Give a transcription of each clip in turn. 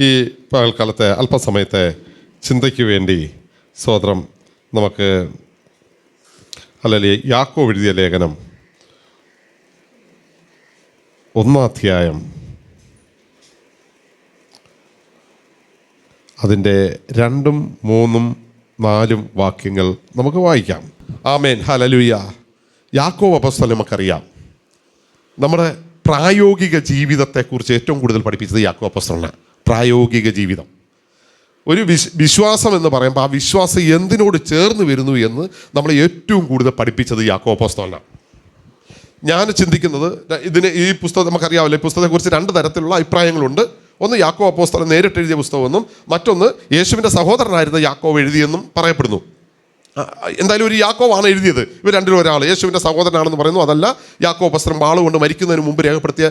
ഈ പകൽക്കാലത്തെ അല്പസമയത്തെ ചിന്തയ്ക്ക് വേണ്ടി സ്തോത്രം നമുക്ക് അല്ലെങ്കിൽ യാക്കോബ് എഴുതിയ ലേഖനം 1 അധ്യായം അതിൻ്റെ 2, 3, 4 വാക്യങ്ങൾ നമുക്ക് വായിക്കാം. ആമേൻ, ഹല്ലേലൂയ. യാക്കോബ് അപ്പോസ്തലനെ നമുക്കറിയാം. നമ്മുടെ പ്രായോഗിക ജീവിതത്തെക്കുറിച്ച് ഏറ്റവും കൂടുതൽ പഠിപ്പിച്ചത് യാക്കോബ് അപ്പോസ്തലനാണ്. പ്രായോഗിക ജീവിതം, ഒരു വിശ്വാസം എന്ന് പറയുമ്പോൾ ആ വിശ്വാസം എന്തിനോട് ചേർന്ന് വരുന്നു എന്ന് നമ്മളെ ഏറ്റവും കൂടുതൽ പഠിപ്പിച്ചത് യാക്കോബ് അപ്പോസ്തലനാണ്. ഞാൻ ചിന്തിക്കുന്നത് ഈ പുസ്തകം നമുക്കറിയാമല്ലോ, ഈ പുസ്തകത്തെക്കുറിച്ച് 2 തരത്തിലുള്ള അഭിപ്രായങ്ങളുണ്ട്. ഒന്ന് യാക്കോബ് അപ്പോസ്തലൻ നേരിട്ട് എഴുതിയ പുസ്തകമെന്നും മറ്റൊന്ന് യേശുവിൻ്റെ സഹോദരനായിരുന്ന യാക്കോബ് എഴുതിയെന്നും പറയപ്പെടുന്നു. എന്തായാലും ഒരു യാക്കോബാണ് എഴുതിയത്. ഇവർ രണ്ടിലും ഒരാൾ യേശുവിൻ്റെ സഹോദരനാണെന്ന് പറയുന്നു. അതല്ല, യാക്കോബ് അപ്പോസ്തലൻ വാളുകൊണ്ട് മരിക്കുന്നതിന് മുമ്പ് രേഖപ്പെടുത്തിയ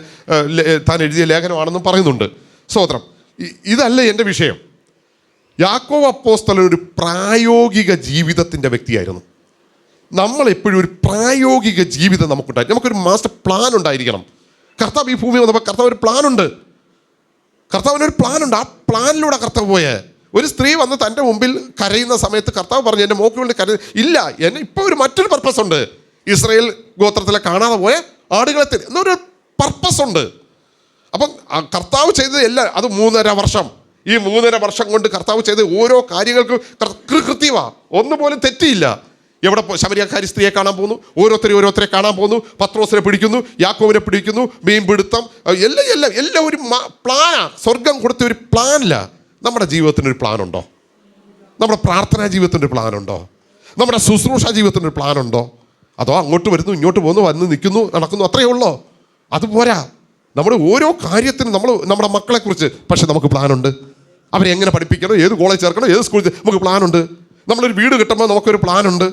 താൻ എഴുതിയ ലേഖനമാണെന്നും പറയുന്നുണ്ട്. സ്തോത്രം. ഇതല്ല എൻ്റെ വിഷയം. യാക്കോബ് അപ്പോസ്തലൻ ഒരു പ്രായോഗിക ജീവിതത്തിൻ്റെ വ്യക്തിയായിരുന്നു. നമ്മളെപ്പോഴും ഒരു പ്രായോഗിക ജീവിതം നമുക്കുണ്ടായിരിക്കും. നമുക്കൊരു മാസ്റ്റർ പ്ലാൻ ഉണ്ടായിരിക്കണം. കർത്താവ് ഈ ഭൂമി വന്നപ്പോൾ കർത്താവ് ഒരു പ്ലാനുണ്ട്. കർത്താവിനൊരു പ്ലാനുണ്ട്. ആ പ്ലാനിലൂടെ കർത്താവ് പോയേ. ഒരു സ്ത്രീ വന്ന് തൻ്റെ മുമ്പിൽ കരയുന്ന സമയത്ത് കർത്താവ് പറഞ്ഞു, എൻ്റെ മോക്ക് വേണ്ടി ഇല്ല, എന്നെ ഇപ്പോൾ മറ്റൊരു പർപ്പസ് ഉണ്ട്. ഇസ്രായേൽ ഗോത്രത്തിലെ കാണാതെ പോയ ആടുകളെ എന്നൊരു പർപ്പസ് ഉണ്ട്. അപ്പം കർത്താവ് ചെയ്തത് എല്ലാം അത് 3.5 വർഷം. ഈ 3.5 വർഷം കൊണ്ട് കർത്താവ് ചെയ്ത ഓരോ കാര്യങ്ങൾക്കും കൃത്യമാണ്. ഒന്നുപോലും തെറ്റിയില്ല. എവിടെ ശമരിയക്കാരി സ്ത്രീയെ കാണാൻ പോകുന്നു, ഓരോരുത്തരെ കാണാൻ പോകുന്നു, പത്രോസിനെ പിടിക്കുന്നു, യാക്കോബിനെ പിടിക്കുന്നു, മീൻ പിടുത്തം, എല്ലാം ഒരു പ്ലാനാ. സ്വർഗം കൊടുത്ത ഒരു പ്ലാനില്ല. നമ്മുടെ ജീവിതത്തിനൊരു പ്ലാനുണ്ടോ? നമ്മുടെ പ്രാർത്ഥനാ ജീവിതത്തിനൊരു പ്ലാനുണ്ടോ? നമ്മുടെ ശുശ്രൂഷ ജീവിതത്തിനൊരു പ്ലാനുണ്ടോ? അതോ അങ്ങോട്ട് വരുന്നു, ഇങ്ങോട്ട് പോകുന്നു, വന്ന് നിൽക്കുന്നു, നടക്കുന്നു, അത്രയേ ഉള്ളോ? അതുപോരാ. നമ്മുടെ ഓരോ കാര്യത്തിനും നമ്മുടെ മക്കളെക്കുറിച്ച് പക്ഷെ നമുക്ക് പ്ലാനുണ്ട്. അവരെ എങ്ങനെ പഠിപ്പിക്കണം, ഏത് കോളേജ് ചേർക്കണം, ഏത് സ്കൂളിൽ നമുക്ക് പ്ലാനുണ്ട്. നമ്മളൊരു വീട് കിട്ടുമ്പോൾ നമുക്കൊരു പ്ലാനുണ്ട്.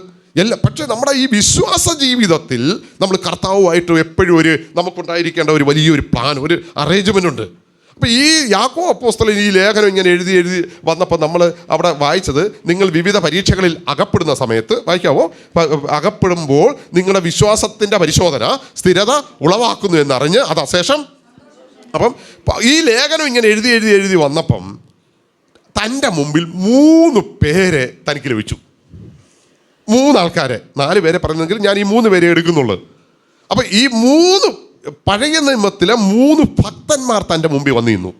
പക്ഷേ നമ്മുടെ ഈ വിശ്വാസ ജീവിതത്തിൽ നമ്മൾ കർത്താവുമായിട്ട് എപ്പോഴും നമുക്കുണ്ടായിരിക്കേണ്ട ഒരു വലിയൊരു പ്ലാൻ, ഒരു അറേഞ്ച്മെൻ്റ് ഉണ്ട്. അപ്പോൾ ഈ യാക്കോബ് അപ്പോസ്തലൻ ഈ ലേഖനം ഇങ്ങനെ എഴുതി വന്നപ്പോൾ നമ്മൾ അവിടെ വായിച്ചത്, നിങ്ങൾ വിവിധ പരീക്ഷകളിൽ അകപ്പെടുന്ന സമയത്ത്, വായിക്കാവോ, അകപ്പെടുമ്പോൾ നിങ്ങളുടെ വിശ്വാസത്തിൻ്റെ പരിശോധന സ്ഥിരത ഉളവാക്കുന്നു എന്നറിഞ്ഞ് അത് അശേഷം. അപ്പം ഈ ലേഖനം ഇങ്ങനെ എഴുതി വന്നപ്പം തൻ്റെ മുമ്പിൽ 3 പേരെ തനിക്ക് ലഭിച്ചു. 3 ആൾക്കാരെ, 4 പേരെ പറയുന്നെങ്കിൽ ഞാൻ ഈ 3 പേരെ എടുക്കുന്നുള്ളൂ. അപ്പം ഈ 3 പഴയ നിയമത്തിലെ 3 ഭക്തന്മാർ തൻ്റെ മുമ്പിൽ വന്നു നിന്നു.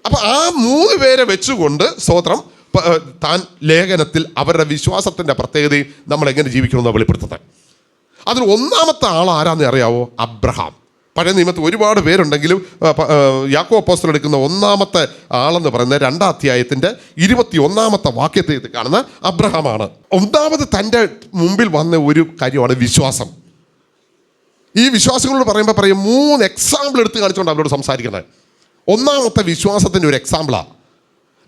അപ്പം ആ 3 പേരെ വെച്ചുകൊണ്ട് സ്തോത്രം താൻ ലേഖനത്തിൽ അവരുടെ വിശ്വാസത്തിൻ്റെ പ്രത്യേകതയും നമ്മൾ എങ്ങനെ ജീവിക്കണമെന്ന് വെളിപ്പെടുത്തുന്നത്. അതിൽ 1-ാമത്തെ ആൾ ആരാന്ന് അറിയാവോ? അബ്രഹാം. പഴയ നിയമത്തിൽ ഒരുപാട് പേരുണ്ടെങ്കിലും യാക്കോബ് അപ്പോസ്തലൻ എടുക്കുന്ന 1-ാമത്തെ ആളെന്ന് പറയുന്നത് 2-ാം അധ്യായത്തിൻ്റെ 21-ാമത്തെ വാക്യത്തിൽ കാണുന്ന അബ്രഹാമാണ്. 1-ാമത് തൻ്റെ മുമ്പിൽ വന്ന ഒരു കാര്യമാണ് വിശ്വാസം. ഈ വിശ്വാസങ്ങളോട് പറയുമ്പോൾ 3 എക്സാമ്പിൾ എടുത്ത് കാണിച്ചുകൊണ്ട് അവരോട് സംസാരിക്കുന്നത്. 1-ാമത്തെ വിശ്വാസത്തിൻ്റെ ഒരു എക്സാമ്പിളാണ്.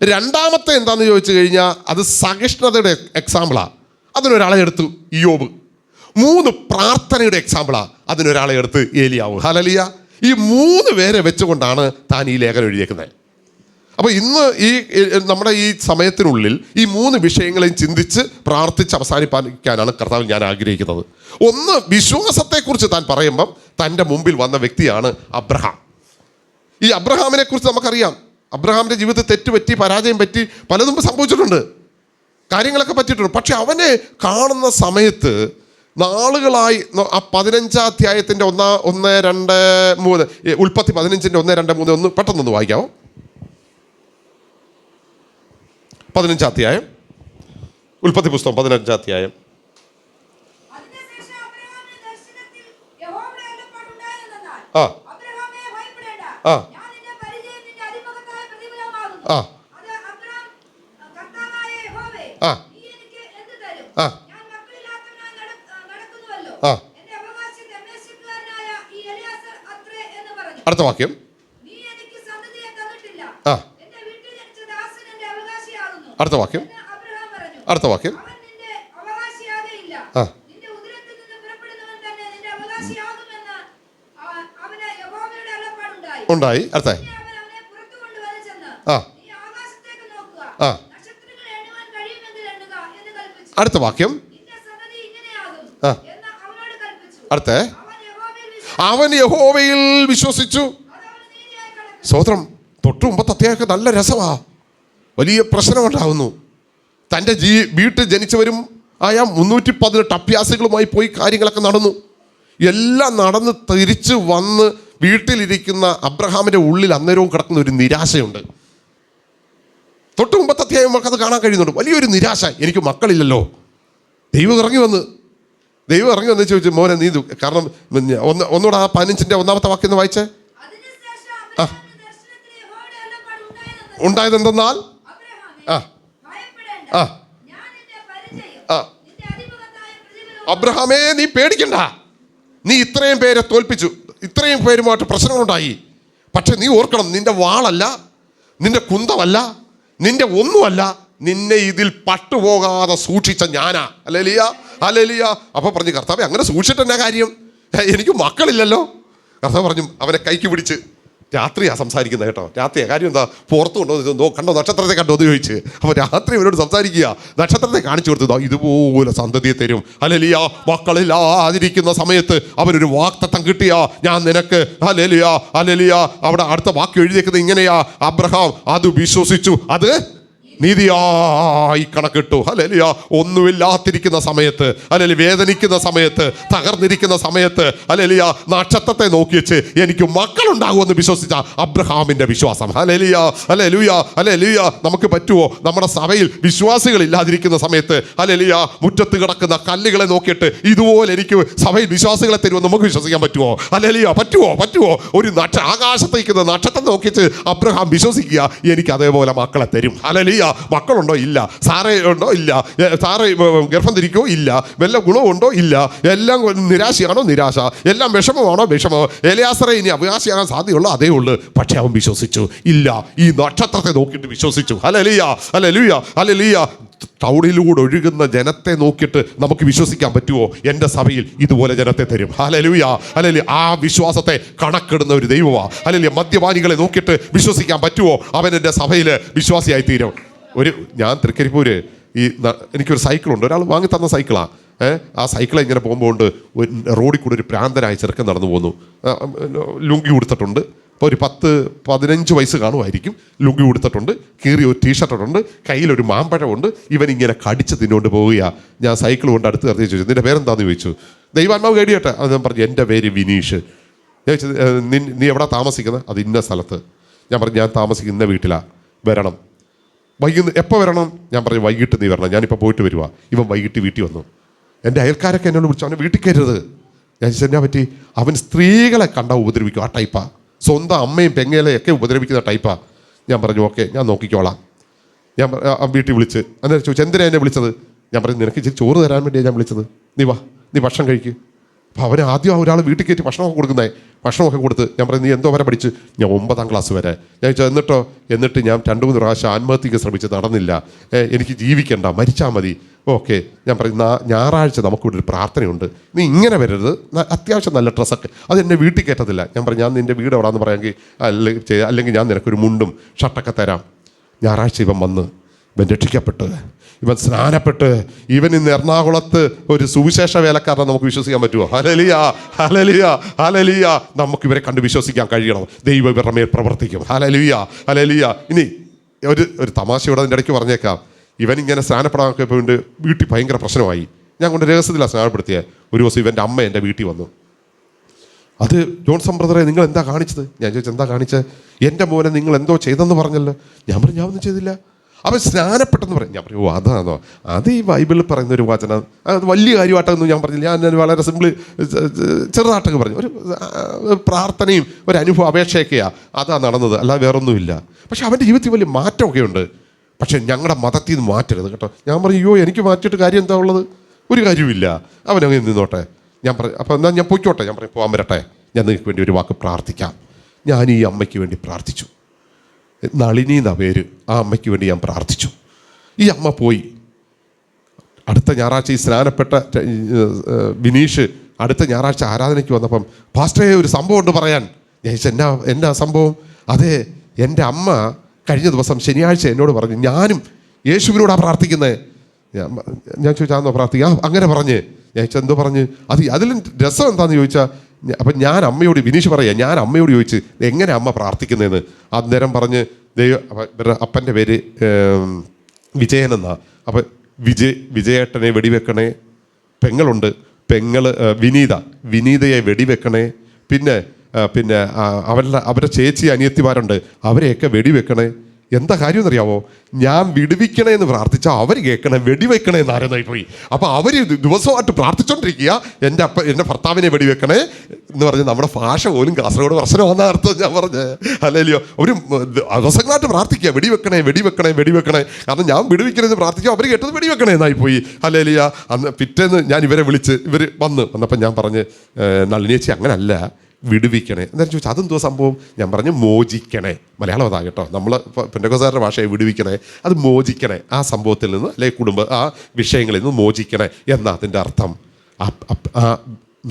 2-ാമത്തെ എന്താണെന്ന് ചോദിച്ചു കഴിഞ്ഞാൽ അത് സഹിഷ്ണുതയുടെ എക്സാമ്പിളാണ്. അതിനൊരാളെ എടുത്തു ഇയ്യോബ്. 3 പ്രാർത്ഥനയുടെ എക്സാമ്പിളാണ്. അതിനൊരാളെ എടുത്ത് ഏലിയാവ്. ഹല്ലേലൂയ. ഈ 3 പേരെ വെച്ചുകൊണ്ടാണ് താൻ ഈ ലേഖനം എഴുതിയേക്കുന്നത്. അപ്പോൾ ഇന്ന് നമ്മുടെ ഈ സമയത്തിനുള്ളിൽ ഈ 3 വിഷയങ്ങളെയും ചിന്തിച്ച് പ്രാർത്ഥിച്ച് അവസാനിപ്പിക്കാനാണ് കർത്താവ് ഞാൻ ആഗ്രഹിക്കുന്നത്. ഒന്ന്, വിശ്വാസത്തെക്കുറിച്ച് താൻ പറയുമ്പം തൻ്റെ മുമ്പിൽ വന്ന വ്യക്തിയാണ് അബ്രഹാം. ഈ അബ്രഹാമിനെ കുറിച്ച് നമുക്കറിയാം. അബ്രഹാമിൻ്റെ ജീവിതത്തിൽ തെറ്റുപറ്റി, പരാജയം പറ്റി, പലതും സംഭവിച്ചിട്ടുണ്ട്, കാര്യങ്ങളൊക്കെ പറ്റിയിട്ടുണ്ട്. പക്ഷെ അവനെ കാണുന്ന സമയത്ത് നാളുകളായി ആ 15-ാം അധ്യായത്തിൻ്റെ 1, 2, 3 ഉൽപ്പത്തി 15-ൻ്റെ 1, 2, 3 ഒന്ന് പെട്ടെന്നൊന്ന് വായിക്കാമോ? 15-ാം അധ്യായം, ഉൽപ്പത്തി പുസ്തകം 15-ാം അധ്യായം. ആ ആ ആ ആ അടുത്ത വാക്യം. അടുത്ത വാക്യം. അടുത്ത വാക്യം. ഉണ്ടായി. അടുത്ത അടുത്ത വാക്യം. അടുത്ത, അവൻ യഹോവയിൽ വിശ്വസിച്ചു. സ്തോത്രം. തൊട്ടു മുമ്പത്തെ അധ്യായമൊക്കെ നല്ല രസമാ. വലിയ പ്രശ്നമുണ്ടാകുന്നു. തൻ്റെ വീട്ടിൽ ജനിച്ചവരും ആയ 318 അഭ്യാസികളുമായി പോയി കാര്യങ്ങളൊക്കെ നടന്നു. എല്ലാം നടന്ന് തിരിച്ച് വന്ന് വീട്ടിലിരിക്കുന്ന അബ്രഹാമിൻ്റെ ഉള്ളിൽ അന്നേരവും കിടക്കുന്ന ഒരു നിരാശയുണ്ട്. തൊട്ട് മുമ്പത്തെ അധ്യായം നമുക്കത് കാണാൻ കഴിയുന്നുണ്ട്. വലിയൊരു നിരാശ. എനിക്ക് മക്കളില്ലല്ലോ. ദൈവം ഇറങ്ങി വന്ന് ചോദിച്ചു, മോനെ നീ കാരണം ഒന്നുകൂടെ ആ 15-ന്റെ 1-ാമത്തെ വാക്യം ഒന്ന് വായിച്ചേ. ഉണ്ടായതെന്തെന്നാൽ അബ്രഹാമേ നീ പേടിക്കണ്ട, നീ ഇത്രയും പേരെ തോൽപ്പിച്ചു, ഇത്രയും പേരുമായിട്ട് പ്രശ്നങ്ങളുണ്ടായി. പക്ഷെ നീ ഓർക്കണം, നിന്റെ വാളല്ല, നിന്റെ കുന്തമല്ല, നിന്റെ ഒന്നുമല്ല, നിന്നെ ഇതിൽ പട്ടുപോകാതെ സൂക്ഷിച്ച ഞാനാ. Hallelujah, hallelujah. അപ്പൊ പറഞ്ഞു, കർത്താവേ അങ്ങനെ സൂക്ഷിച്ചിട്ട് എന്നാ കാര്യം, എനിക്ക് മക്കളില്ലല്ലോ. കർത്താവ് പറഞ്ഞു, അവനെ കൈക്ക് പിടിച്ച്, രാത്രിയാ സംസാരിക്കുന്നത് കേട്ടോ, രാത്രിയാ. കാര്യം എന്താ, പുറത്തു കൊണ്ടോ കണ്ടോ, നക്ഷത്രത്തെ കണ്ടോ എന്ന് ചോദിച്ച്. അപ്പോൾ രാത്രി അവരോട് സംസാരിക്കുക, നക്ഷത്രത്തെ കാണിച്ചു കൊടുത്തതോ ഇതുപോലെ സന്തതിയെ തരും. ഹല്ലേലൂയ. മക്കളില്ലാതിരിക്കുന്ന സമയത്ത് അവനൊരു വാഗ്ദത്തം കിട്ടിയാ, ഞാൻ നിനക്ക്, ഹല്ലേലൂയ, ഹല്ലേലൂയ. അവിടെ അടുത്ത വാക്യം എഴുതിയേക്കുന്നത് ഇങ്ങനെയാ, അബ്രഹാം അത് വിശ്വസിച്ചു, അത് നീതിയായി കണക്കിട്ടു. ഹല്ലേലൂയ. ഒന്നുമില്ലാത്തിരിക്കുന്ന സമയത്ത്, ഹല്ലേലൂയ, വേദനിക്കുന്ന സമയത്ത്, തകർന്നിരിക്കുന്ന സമയത്ത്, ഹല്ലേലൂയ, നക്ഷത്രത്തെ നോക്കി വെച്ച് എനിക്ക് മക്കളുണ്ടാകുമെന്ന് വിശ്വസിച്ച അബ്രഹാമിന്റെ വിശ്വാസം. ഹല്ലേലൂയ, ഹല്ലേലൂയ, ഹല്ലേലൂയ. നമുക്ക് പറ്റുമോ നമ്മുടെ സഭയിൽ വിശ്വാസികൾ ഇല്ലാതിരിക്കുന്ന സമയത്ത്, ഹല്ലേലൂയ, മുറ്റത്ത് കിടക്കുന്ന കല്ലുകളെ നോക്കിയിട്ട് ഇതുപോലെ എനിക്ക് സഭയിൽ വിശ്വാസികളെ തരുമെന്ന് നമുക്ക് വിശ്വസിക്കാൻ പറ്റുമോ? ഹല്ലേലൂയ, പറ്റുമോ? ഒരു ആകാശത്തേക്കുന്ന നക്ഷത്രം നോക്കിച്ച് അബ്രഹാം വിശ്വസിക്കുക, എനിക്ക് അതേപോലെ മക്കളെ തരും. ഹല്ലേലൂയ. മക്കളുണ്ടോ? ഇല്ല. സാറ ഉണ്ടോ? ഇല്ല. സാറ ഗർഭം ധരിക്കോ? ഇല്ല. വല്ല ഗുണമുണ്ടോ? ഇല്ല. എല്ലാം നിരാശയാണോ? നിരാശ. എല്ലാം വിഷമമാണോ? വിഷമം. എലിയാസറെ ഇനി അവകാശിയാകാൻ സാധ്യതയുള്ളൂ? അതേ ഉള്ളൂ. പക്ഷെ അവൻ വിശ്വസിച്ചു. ഇല്ല, ഈ നക്ഷത്രത്തെ നോക്കിയിട്ട് വിശ്വസിച്ചു. ഹല്ലേലൂയ, ഹല്ലേലൂയ, ഹല്ലേലൂയ. ടൗണിലൂടെ ഒഴുകുന്ന ജനത്തെ നോക്കിയിട്ട് നമുക്ക് വിശ്വസിക്കാൻ പറ്റുമോ? എൻ്റെ സഭയിൽ ഇതുപോലെ ജനത്തെ തരും. ഹല്ലേലൂയ, ഹല്ലേലൂയ. ആ വിശ്വാസത്തെ കണക്കിടുന്ന ഒരു ദൈവമാണ്. ഹല്ലേലൂയ. മദ്യപാനികളെ നോക്കിയിട്ട് വിശ്വസിക്കാൻ പറ്റുമോ? അവൻ എൻ്റെ സഭയിൽ വിശ്വാസിയായി തീരും. ഞാൻ തൃക്കരിപ്പൂര് എനിക്കൊരു സൈക്കിളുണ്ട്, ഒരാൾ വാങ്ങി തന്ന സൈക്കിളാണ്. ആ സൈക്കിളെ ഇങ്ങനെ പോകുമ്പോൾ റോഡിൽ കൂടെ ഒരു പ്രാന്തനായ ചെറുക്കൻ നടന്നു പോന്നു. ലുങ്കി കൊടുത്തിട്ടുണ്ട്. അപ്പോൾ ഒരു 10-15 വയസ്സ് കാണുമായിരിക്കും. ലുങ്കി കൊടുത്തിട്ടുണ്ട്, കീറിയ ഒരു ടീഷർട്ടുണ്ട്, കയ്യിലൊരു മാമ്പഴമുണ്ട്. ഇവനിങ്ങനെ കടിച്ച് തിന്നുകൊണ്ട് പോവുക. ഞാൻ സൈക്കിൾ കൊണ്ട് അടുത്ത് നിർത്തി ചോദിച്ചു, നിന്റെ പേരെന്താണെന്ന് ചോദിച്ചു. ദൈവാത്മാവ് കേടിയട്ടെ. അത് ഞാൻ പറഞ്ഞു, എൻ്റെ പേര് വിനീഷ്. ഞാൻ ചോദിച്ചത്, നീ എവിടെ താമസിക്കുന്നത്? അത് ഇന്ന സ്ഥലത്ത്. ഞാൻ പറഞ്ഞു, ഞാൻ താമസിക്കുന്ന വീട്ടിലാണ്, വരണം. എപ്പോൾ വരണം? ഞാൻ പറഞ്ഞു, വൈകിട്ട് നീ വരണം, ഞാനിപ്പോൾ പോയിട്ട് വരുവാ. ഇവൻ വൈകിട്ട് വീട്ടിൽ വന്നു. എൻ്റെ അയൽക്കാരൊക്കെ എന്നോട് വിളിച്ചു, അവനെ വീട്ടിൽ കയറരുത്. ഞാൻ ചോദിച്ചു, എന്നാ പറ്റി? അവൻ സ്ത്രീകളെ കണ്ടാൽ ഉപദ്രവിക്കും. ആ ടൈപ്പാ. സ്വന്തം അമ്മയും പെങ്ങലെയൊക്കെ ഉപദ്രവിക്കുന്ന ടൈപ്പാ. ഞാൻ പറഞ്ഞു, ഓക്കെ, ഞാൻ നോക്കിക്കോളാം. ഞാൻ വീട്ടിൽ വിളിച്ച് അന്നേരം ചോദിച്ചു, എന്തിനാ എന്നെ വിളിച്ചത്? ഞാൻ പറഞ്ഞു, നിനക്ക് ഇച്ചിരി ചോറ് തരാൻ വേണ്ടിയാണ് ഞാൻ വിളിച്ചത്. നീ വാ, നീ ഭക്ഷണം കഴിക്കുക. അപ്പോൾ അവന് ആദ്യം ഒരാൾ വീട്ടിൽ കയറ്റി ഭക്ഷണമൊക്കെ കൊടുക്കുന്നേ. ഭക്ഷണമൊക്കെ കൊടുത്ത് ഞാൻ പറഞ്ഞു, നീ എന്തോ വരെ പഠിച്ച്? ഞാൻ 9ാം ക്ലാസ് വരെ. ഞാൻ ചോദിച്ചാൽ എന്നിട്ട് ഞാൻ 2-3 പ്രാവശ്യം ആത്മഹത്യക്ക് ശ്രമിച്ച് നടന്നില്ല. എനിക്ക് ജീവിക്കണ്ട, മരിച്ചാൽ മതി. ഓക്കെ. ഞാൻ പറയും, ഞായറാഴ്ച നമുക്കിവിടെ ഒരു പ്രാർത്ഥനയുണ്ട്, നീ ഇങ്ങനെ വരരുത്, അത്യാവശ്യം നല്ല ഡ്രസ്സൊക്കെ. അതെന്നെ വീട്ടിൽ കയറ്റത്തില്ല. ഞാൻ പറഞ്ഞു, ഞാൻ നിൻ്റെ വീട് എവിടെയാണെന്ന് പറയാമെങ്കിൽ അല്ലെങ്കിൽ ഞാൻ നിനക്കൊരു മുണ്ടും ഷർട്ടൊക്കെ തരാം. ഞായറാഴ്ച ഇവൻ വന്ന്, ഇവൻ രക്ഷിക്കപ്പെട്ട്, ഇവൻ സ്നാനപ്പെട്ട്, ഇവൻ ഇന്ന് എറണാകുളത്ത് ഒരു സുവിശേഷ വേലക്കാരനെ നമുക്ക് വിശ്വസിക്കാൻ പറ്റുമോ? ഹല്ലേലൂയ, ഹല്ലേലൂയ, ഹല്ലേലൂയ. നമുക്ക് ഇവരെ കണ്ട് വിശ്വസിക്കാൻ കഴിയണം. ദൈവം ഇവരുടെ മേൽ പ്രവർത്തിക്കും. Hallelujah, hallelujah. ഇനി ഒരു തമാശയോടെ അതിൻ്റെ ഇടയ്ക്ക് പറഞ്ഞേക്കാം. ഇവൻ ഇങ്ങനെ സ്നാനപ്പെടാനൊക്കെ പോയിട്ട് വീട്ടിൽ ഭയങ്കര പ്രശ്നമായി. ഞാൻ കൊണ്ട് രഹസ്യത്തിലാണ് സ്നാനപ്പെടുത്തിയത്. ഒരു ദിവസം ഇവൻ്റെ അമ്മ എൻ്റെ വീട്ടിൽ വന്നു. അത് ജോൺസൺ ബ്രദറെ, നിങ്ങൾ എന്താ കാണിച്ചത്? ഞാൻ ചോദിച്ചു, എന്താ കാണിച്ചത്? എൻ്റെ മോനെ നിങ്ങൾ എന്തോ ചെയ്തെന്ന് പറഞ്ഞല്ലോ. ഞാൻ പറഞ്ഞു, ഞാൻ ഒന്നും ചെയ്തില്ല. അവൻ സ്നാനപ്പെട്ടെന്ന് പറയും. ഞാൻ പറയും, ഓ അതാണോ? അത് ഈ ബൈബിളിൽ പറയുന്നൊരു വചനം, അത് വലിയ കാര്യമായിട്ടൊന്നും ഞാൻ പറഞ്ഞില്ല. ഞാൻ വളരെ സിമ്പിൾ ചെറുതായിട്ടൊക്കെ പറഞ്ഞു. ഒരു പ്രാർത്ഥനയും ഒരു അനുഭവ അപേക്ഷയൊക്കെയാണ് അതാ നടന്നത്, അല്ലാതെ വേറൊന്നുമില്ല. പക്ഷെ അവൻ്റെ ജീവിതത്തിൽ വലിയ മാറ്റമൊക്കെ ഉണ്ട്. പക്ഷെ ഞങ്ങളുടെ മതത്തിൽ നിന്ന് മാറ്റരുത് കേട്ടോ. ഞാൻ പറഞ്ഞു, അയ്യോ എനിക്ക് മാറ്റിയിട്ട് കാര്യം എന്താ ഉള്ളത്? ഒരു കാര്യമില്ല, അവനങ്ങനെ നിന്നോട്ടെ. ഞാൻ പറഞ്ഞു, അപ്പോൾ എന്നാൽ ഞാൻ പൊയ്ക്കോട്ടെ. ഞാൻ പറഞ്ഞു, പോകാൻ വരട്ടെ, ഞാൻ നിങ്ങൾക്ക് വേണ്ടി ഒരു വാക്ക് പ്രാർത്ഥിക്കാം. ഞാൻ ഈ അമ്മയ്ക്ക് വേണ്ടി പ്രാർത്ഥിച്ചു. നളിനി എന്ന പേര്. ആ അമ്മയ്ക്ക് വേണ്ടി ഞാൻ പ്രാർത്ഥിച്ചു. ഈ അമ്മ പോയി. അടുത്ത ഞായറാഴ്ച ഈ സ്നാനപ്പെട്ട ബിനീഷ് അടുത്ത ഞായറാഴ്ച ആരാധനയ്ക്ക് വന്നപ്പം, പാസ്റ്ററെ ഒരു സംഭവം ഉണ്ട് പറയാൻ. ഞാൻ ചോദിച്ചു, എന്നാ സംഭവം? അതെ, എൻ്റെ അമ്മ കഴിഞ്ഞ ദിവസം ശനിയാഴ്ച എന്നോട് പറഞ്ഞു, ഞാനും യേശുവിനോടാണ് പ്രാർത്ഥിക്കുന്നത്. ഞാൻ ചോദിച്ചാൽ പ്രാർത്ഥിക്കുക? അങ്ങനെ പറഞ്ഞ്. ഞാൻ ചോദിച്ചാൽ എന്തോ പറഞ്ഞ്? അതിലും രസം എന്താണെന്ന് ചോദിച്ചാൽ, അപ്പം ഞാൻ അമ്മയോട്, വിനീഷ് പറയാം, ഞാൻ അമ്മയോട് ചോദിച്ച് എങ്ങനെ അമ്മ പ്രാർത്ഥിക്കുന്നതെന്ന്. അന്നേരം പറഞ്ഞ് ഇവരുടെ അപ്പൻ്റെ പേര് വിജയനെന്നാ. അപ്പം വിജയേട്ടനെ വെടിവെക്കണേ, പെങ്ങളുണ്ട്, വിനീതയെ വെടിവെക്കണേ, പിന്നെ അവരുടെ ചേച്ചി അനിയത്തിമാരുണ്ട്, അവരെയൊക്കെ വെടിവെക്കണേ. എന്താ കാര്യം എന്നറിയാവോ? ഞാൻ വിടുവിക്കണേ എന്ന് പ്രാർത്ഥിച്ചാൽ അവർ കേൾക്കണേ വെടിവെക്കണേ എന്ന് ആരെന്നായി പോയി. അപ്പോൾ അവർ ദിവസമായിട്ട് പ്രാർത്ഥിച്ചുകൊണ്ടിരിക്കുക, എൻ്റെ ഭർത്താവിനെ വെടിവെക്കണേ എന്ന് പറഞ്ഞ് നമ്മുടെ ഭാഷ പോലും കാസർഗോഡ് പ്രശ്നമാണെന്ന അർത്ഥം ഞാൻ പറഞ്ഞത്. അല്ലല്ലോ, ഒരു ദിവസങ്ങളായിട്ട് പ്രാർത്ഥിക്കുക, വെടിവെക്കണേ. കാരണം ഞാൻ വിടുവിക്കണമെന്ന് പ്രാർത്ഥിക്കുക, അവർ കേട്ടത് വെടിവെക്കണേ എന്നായി പോയി. അല്ലേലിയ. അന്ന് പിറ്റേന്ന് ഞാൻ ഇവരെ വിളിച്ച്, ഇവർ വന്നപ്പോൾ ഞാൻ പറഞ്ഞ്, നളിനിയേച്ചി അങ്ങനല്ല, വിടുവിക്കണേ. എന്തായാലും ചോദിച്ചാൽ അതെന്തോ സംഭവം? ഞാൻ പറഞ്ഞു മോചിക്കണേ. മലയാളം അതാ കേട്ടോ, നമ്മൾ പെന്തക്കോസ്തുകാരുടെ ഭാഷയെ വിടുവിക്കണേ, അത് മോചിക്കണേ, ആ സംഭവത്തിൽ നിന്ന് അല്ലെങ്കിൽ ആ വിഷയങ്ങളിൽ നിന്ന് മോചിക്കണേ എന്നാ അതിൻ്റെ അർത്ഥം. ആ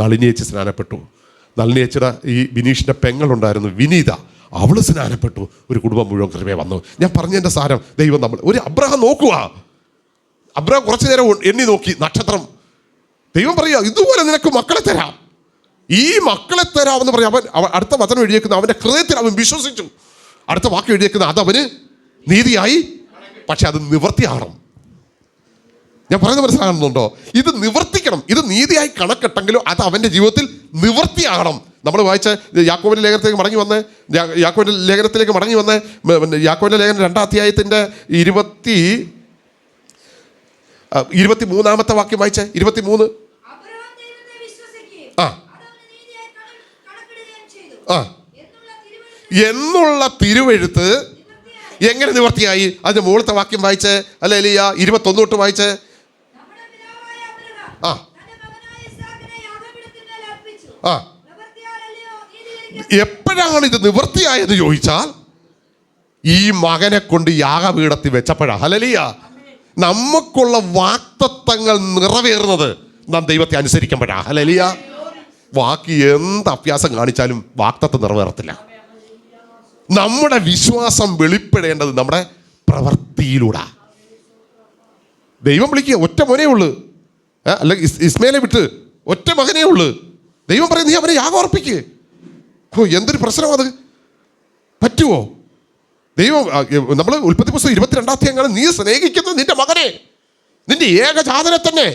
നളിനിയേച്ചി സ്നാനപ്പെട്ടു. നളിനിയേച്ചിയുടെ ഈ ബിനീഷിൻ്റെ പെങ്ങളുണ്ടായിരുന്നു വിനീത, അവൾ സ്നാനപ്പെട്ടു. ഒരു കുടുംബം മുഴുവൻ കൃപയെ വന്നു. ഞാൻ പറഞ്ഞതിൻ്റെ സാരം, ദൈവം നമ്മൾ ഒരു അബ്രഹാം നോക്കുക. അബ്രഹാം കുറച്ചു നേരം എണ്ണി നോക്കി നക്ഷത്രം. ദൈവം പറയുക, ഇതുപോലെ നിനക്ക് മക്കളെ തരാം, ഈ മക്കളെ തരാമെന്ന് പറയാം. അവൻ അടുത്ത വചനം എഴുതിയേക്കുന്ന അവൻ്റെ ഹൃദയത്തിൽ അവൻ വിശ്വസിച്ചു. അടുത്ത വാക്ക് എഴുതിയേക്കുന്ന അതവന് നീതിയായി, പക്ഷെ അത് നിവർത്തിയാകണം. ഞാൻ പറയുന്നത് മനസ്സിലാകുന്നുണ്ടോ? ഇത് നിവർത്തിക്കണം. ഇത് നീതിയായി കണക്കെട്ടെങ്കിലും അത് അവൻ്റെ ജീവിതത്തിൽ നിവർത്തിയാകണം. നമ്മൾ വായിച്ച യാക്കോബിൻ്റെ ലേഖനത്തിലേക്ക് മടങ്ങി വന്നേ, യാക്കോബിൻ്റെ ലേഖനത്തിലേക്ക് മടങ്ങി വന്നേ. യാക്കോബിൻ്റെ ലേഖനം 2-ാം അധ്യായത്തിൻ്റെ 23-ാമത്തെ വാക്യം വായിച്ചേ. 23. എന്നുള്ള തിരുവെഴുത്ത് എങ്ങനെ നിവർത്തിയായി? അതിന്റെ മുകളിലത്തെ വാക്യം വായിച്ചേ. അല്ല എലിയ 21 തൊട്ട് വായിച്ചേ. എപ്പോഴാണ് ഇത് നിവർത്തിയായെന്ന് ചോദിച്ചാൽ, ഈ മകനെ കൊണ്ട് യാഗപീഠത്തിൽ വെച്ചപ്പോഴാ. ഹല്ലേലൂയ. നമുക്കുള്ള വാഗ്ദത്തങ്ങൾ നിറവേറുന്നത് നാം ദൈവത്തെ അനുസരിക്കുമ്പോഴാ. ഹല്ലേലൂയ. ബാക്കി എന്ത് അഭ്യാസം കാണിച്ചാലും വാഗ്ദത്തം നിറവേറത്തില്ല. നമ്മുടെ വിശ്വാസം വെളിപ്പെടേണ്ടത് നമ്മുടെ പ്രവൃത്തിയിലൂടെ. ദൈവം വിളിക്കുക, ഒറ്റ മോനേ ഉള്ളു, അല്ല ഇസ്മേലെ വിട്ട് ഒറ്റ മകനേ ഉള്ളു. ദൈവം പറയും, നീ അവനെ യാഗം അർപ്പിക്ക്. എന്തൊരു പ്രശ്നമാണ് അത്? പറ്റുമോ? ദൈവം നമ്മൾ ഉൽപ്പത്തി പുസ്തകം 22-ാം അധ്യായം, നീ സ്നേഹിക്കുന്നത് നിന്റെ മകനെ, നിന്റെ ഏകജാതനെ തന്നെ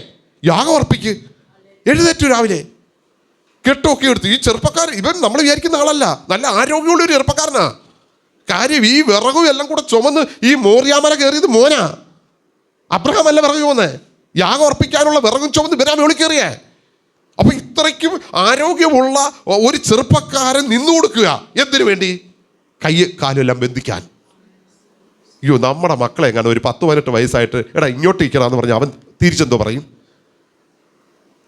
യാഗം അർപ്പിക്ക്. എഴുന്നേറ്റു രാവിലെ, കെട്ടൊക്കെ എടുത്ത്. ഈ ചെറുപ്പക്കാരൻ, ഇവൻ നമ്മൾ വിചാരിക്കുന്ന ആളല്ല, നല്ല ആരോഗ്യമുള്ള ഒരു ചെറുപ്പക്കാരനാ. കാര്യം ഈ വിറകും എല്ലാം കൂടെ ചുമന്ന് ഈ മോറിയാമല കയറിയത് മോനാ. അബ്രഹാം അല്ല വിറക് ചുമന്നേ, യാഗം അർപ്പിക്കാനുള്ള വിറകും ചുമന്ന് ഇവരാ മേളിൽ കയറിയേ. അപ്പൊ ഇത്രയ്ക്കും ആരോഗ്യമുള്ള ഒരു ചെറുപ്പക്കാരൻ നിന്നു കൊടുക്കുക. എന്തിനു വേണ്ടി? കൈ കാലെല്ലാം ബന്ധിക്കാൻ. അയ്യോ, നമ്മുടെ മക്കളെ എങ്ങനെ ഒരു 10-18 വയസ്സായിട്ട് എടാ ഇങ്ങോട്ട് ഇരിക്കണമെന്ന് പറഞ്ഞാൽ അവൻ തിരിച്ചെന്തോ പറയും?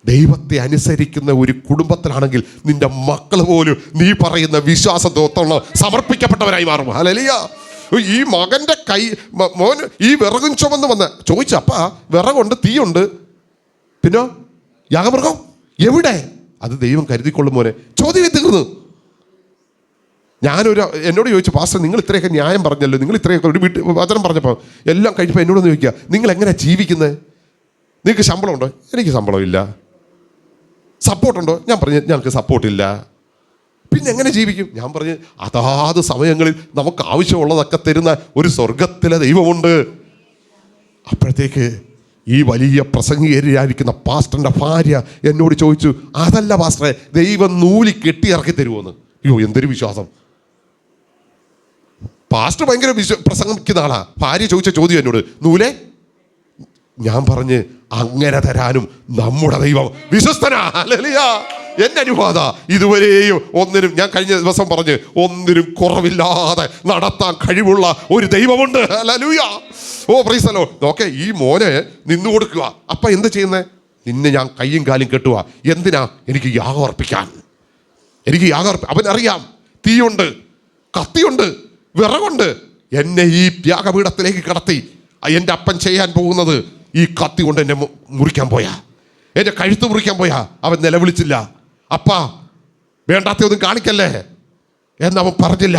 ദൈവത്തെ അനുസരിക്കുന്ന ഒരു കുടുംബത്തിലാണെങ്കിൽ നിന്റെ മക്കൾ പോലും നീ പറയുന്ന വിശ്വാസത്തോളം സമർപ്പിക്കപ്പെട്ടവരായി മാറും. ഹല്ലേലൂയ. ഈ മകൻ്റെ മോൻ ഈ വിറകും ചുമന്ന് വന്ന് ചോദിച്ചു, അപ്പാ വിറകുണ്ട്, തീയുണ്ട്, പിന്നെ യാഗമൃഗം എവിടെ? അത് ദൈവം കരുതിക്കൊള്ളും മോനെ. ചോദ്യം തീർന്നു. എന്നോട് ചോദിച്ചു, പാസ്റ്റർ നിങ്ങൾ ഇത്രയൊക്കെ ന്യായം പറഞ്ഞല്ലോ, നിങ്ങൾ ഇത്രയൊക്കെ ഒരു വചനം പറഞ്ഞപ്പോൾ എല്ലാം കഴിഞ്ഞപ്പോൾ എന്നോടൊന്ന് ചോദിക്കുക, നിങ്ങൾ എങ്ങനെയാണ് ജീവിക്കുന്നത്? നിങ്ങൾക്ക് ശമ്പളം ഉണ്ടോ? എനിക്ക് ശമ്പളം ഇല്ല. സപ്പോർട്ടുണ്ടോ? ഞാൻ പറഞ്ഞു ഞങ്ങൾക്ക് സപ്പോർട്ടില്ല. പിന്നെ എങ്ങനെ ജീവിക്കും? ഞാൻ പറഞ്ഞു അതാത് സമയങ്ങളിൽ നമുക്ക് ആവശ്യമുള്ളതൊക്കെ തരുന്ന ഒരു സ്വർഗത്തിലെ ദൈവമുണ്ട്. അപ്പോഴത്തേക്ക് ഈ വലിയ പ്രസംഗികരിയായിരിക്കുന്ന പാസ്റ്ററിൻ്റെ ഭാര്യ എന്നോട് ചോദിച്ചു, അതല്ല പാസ്റ്ററെ, ദൈവം നൂലി കെട്ടിയിറക്കി തരുമോന്ന്. അയ്യോ, എന്തൊരു വിശ്വാസം! പാസ്റ്റർ ഭയങ്കര പ്രസംഗിക്കുന്ന ആളാ. ഭാര്യ ചോദിച്ച ചോദ്യം എന്നോട്, നൂലേ? ഞാൻ പറഞ്ഞ് അങ്ങനെ തരാനും നമ്മുടെ ദൈവം വിശ്വസ്തനാ. ഹല്ലേലൂയ. എൻ്റെ അനുവാദ ഇതുവരെയും ഒന്നിനും, ഞാൻ കഴിഞ്ഞ ദിവസം പറഞ്ഞ്, ഒന്നിനും കുറവില്ലാതെ നടത്താൻ കഴിവുള്ള ഒരു ദൈവമുണ്ട്. ഹല്ലേലൂയ. Oh praise the Lord. നോക്കെ, ഈ മോനെ നിന്നു കൊടുക്കുക. അപ്പൊ എന്ത് ചെയ്യുന്നേ? നിന്നെ ഞാൻ കയ്യും കാലും കെട്ടുക. എന്തിനാ? എനിക്ക് യാഗം അർപ്പിക്കാൻ. എനിക്ക് യാഗം അവനറിയാം, തീയുണ്ട്, കത്തിയുണ്ട്, വിറകുണ്ട്. എന്നെ ഈ യാഗപീഠത്തിലേക്ക് കടത്തി എൻ്റെ അപ്പൻ ചെയ്യാൻ പോകുന്നത് ഈ കത്തി കൊണ്ട് എന്നെ മുറിക്കാൻ പോയാ, എൻ്റെ കഴുത്ത് മുറിക്കാൻ പോയാ. അവൻ നിലവിളിച്ചില്ല, അപ്പാ വേണ്ടാത്തൊന്നും കാണിക്കല്ലേ എന്നവൻ പറഞ്ഞില്ല.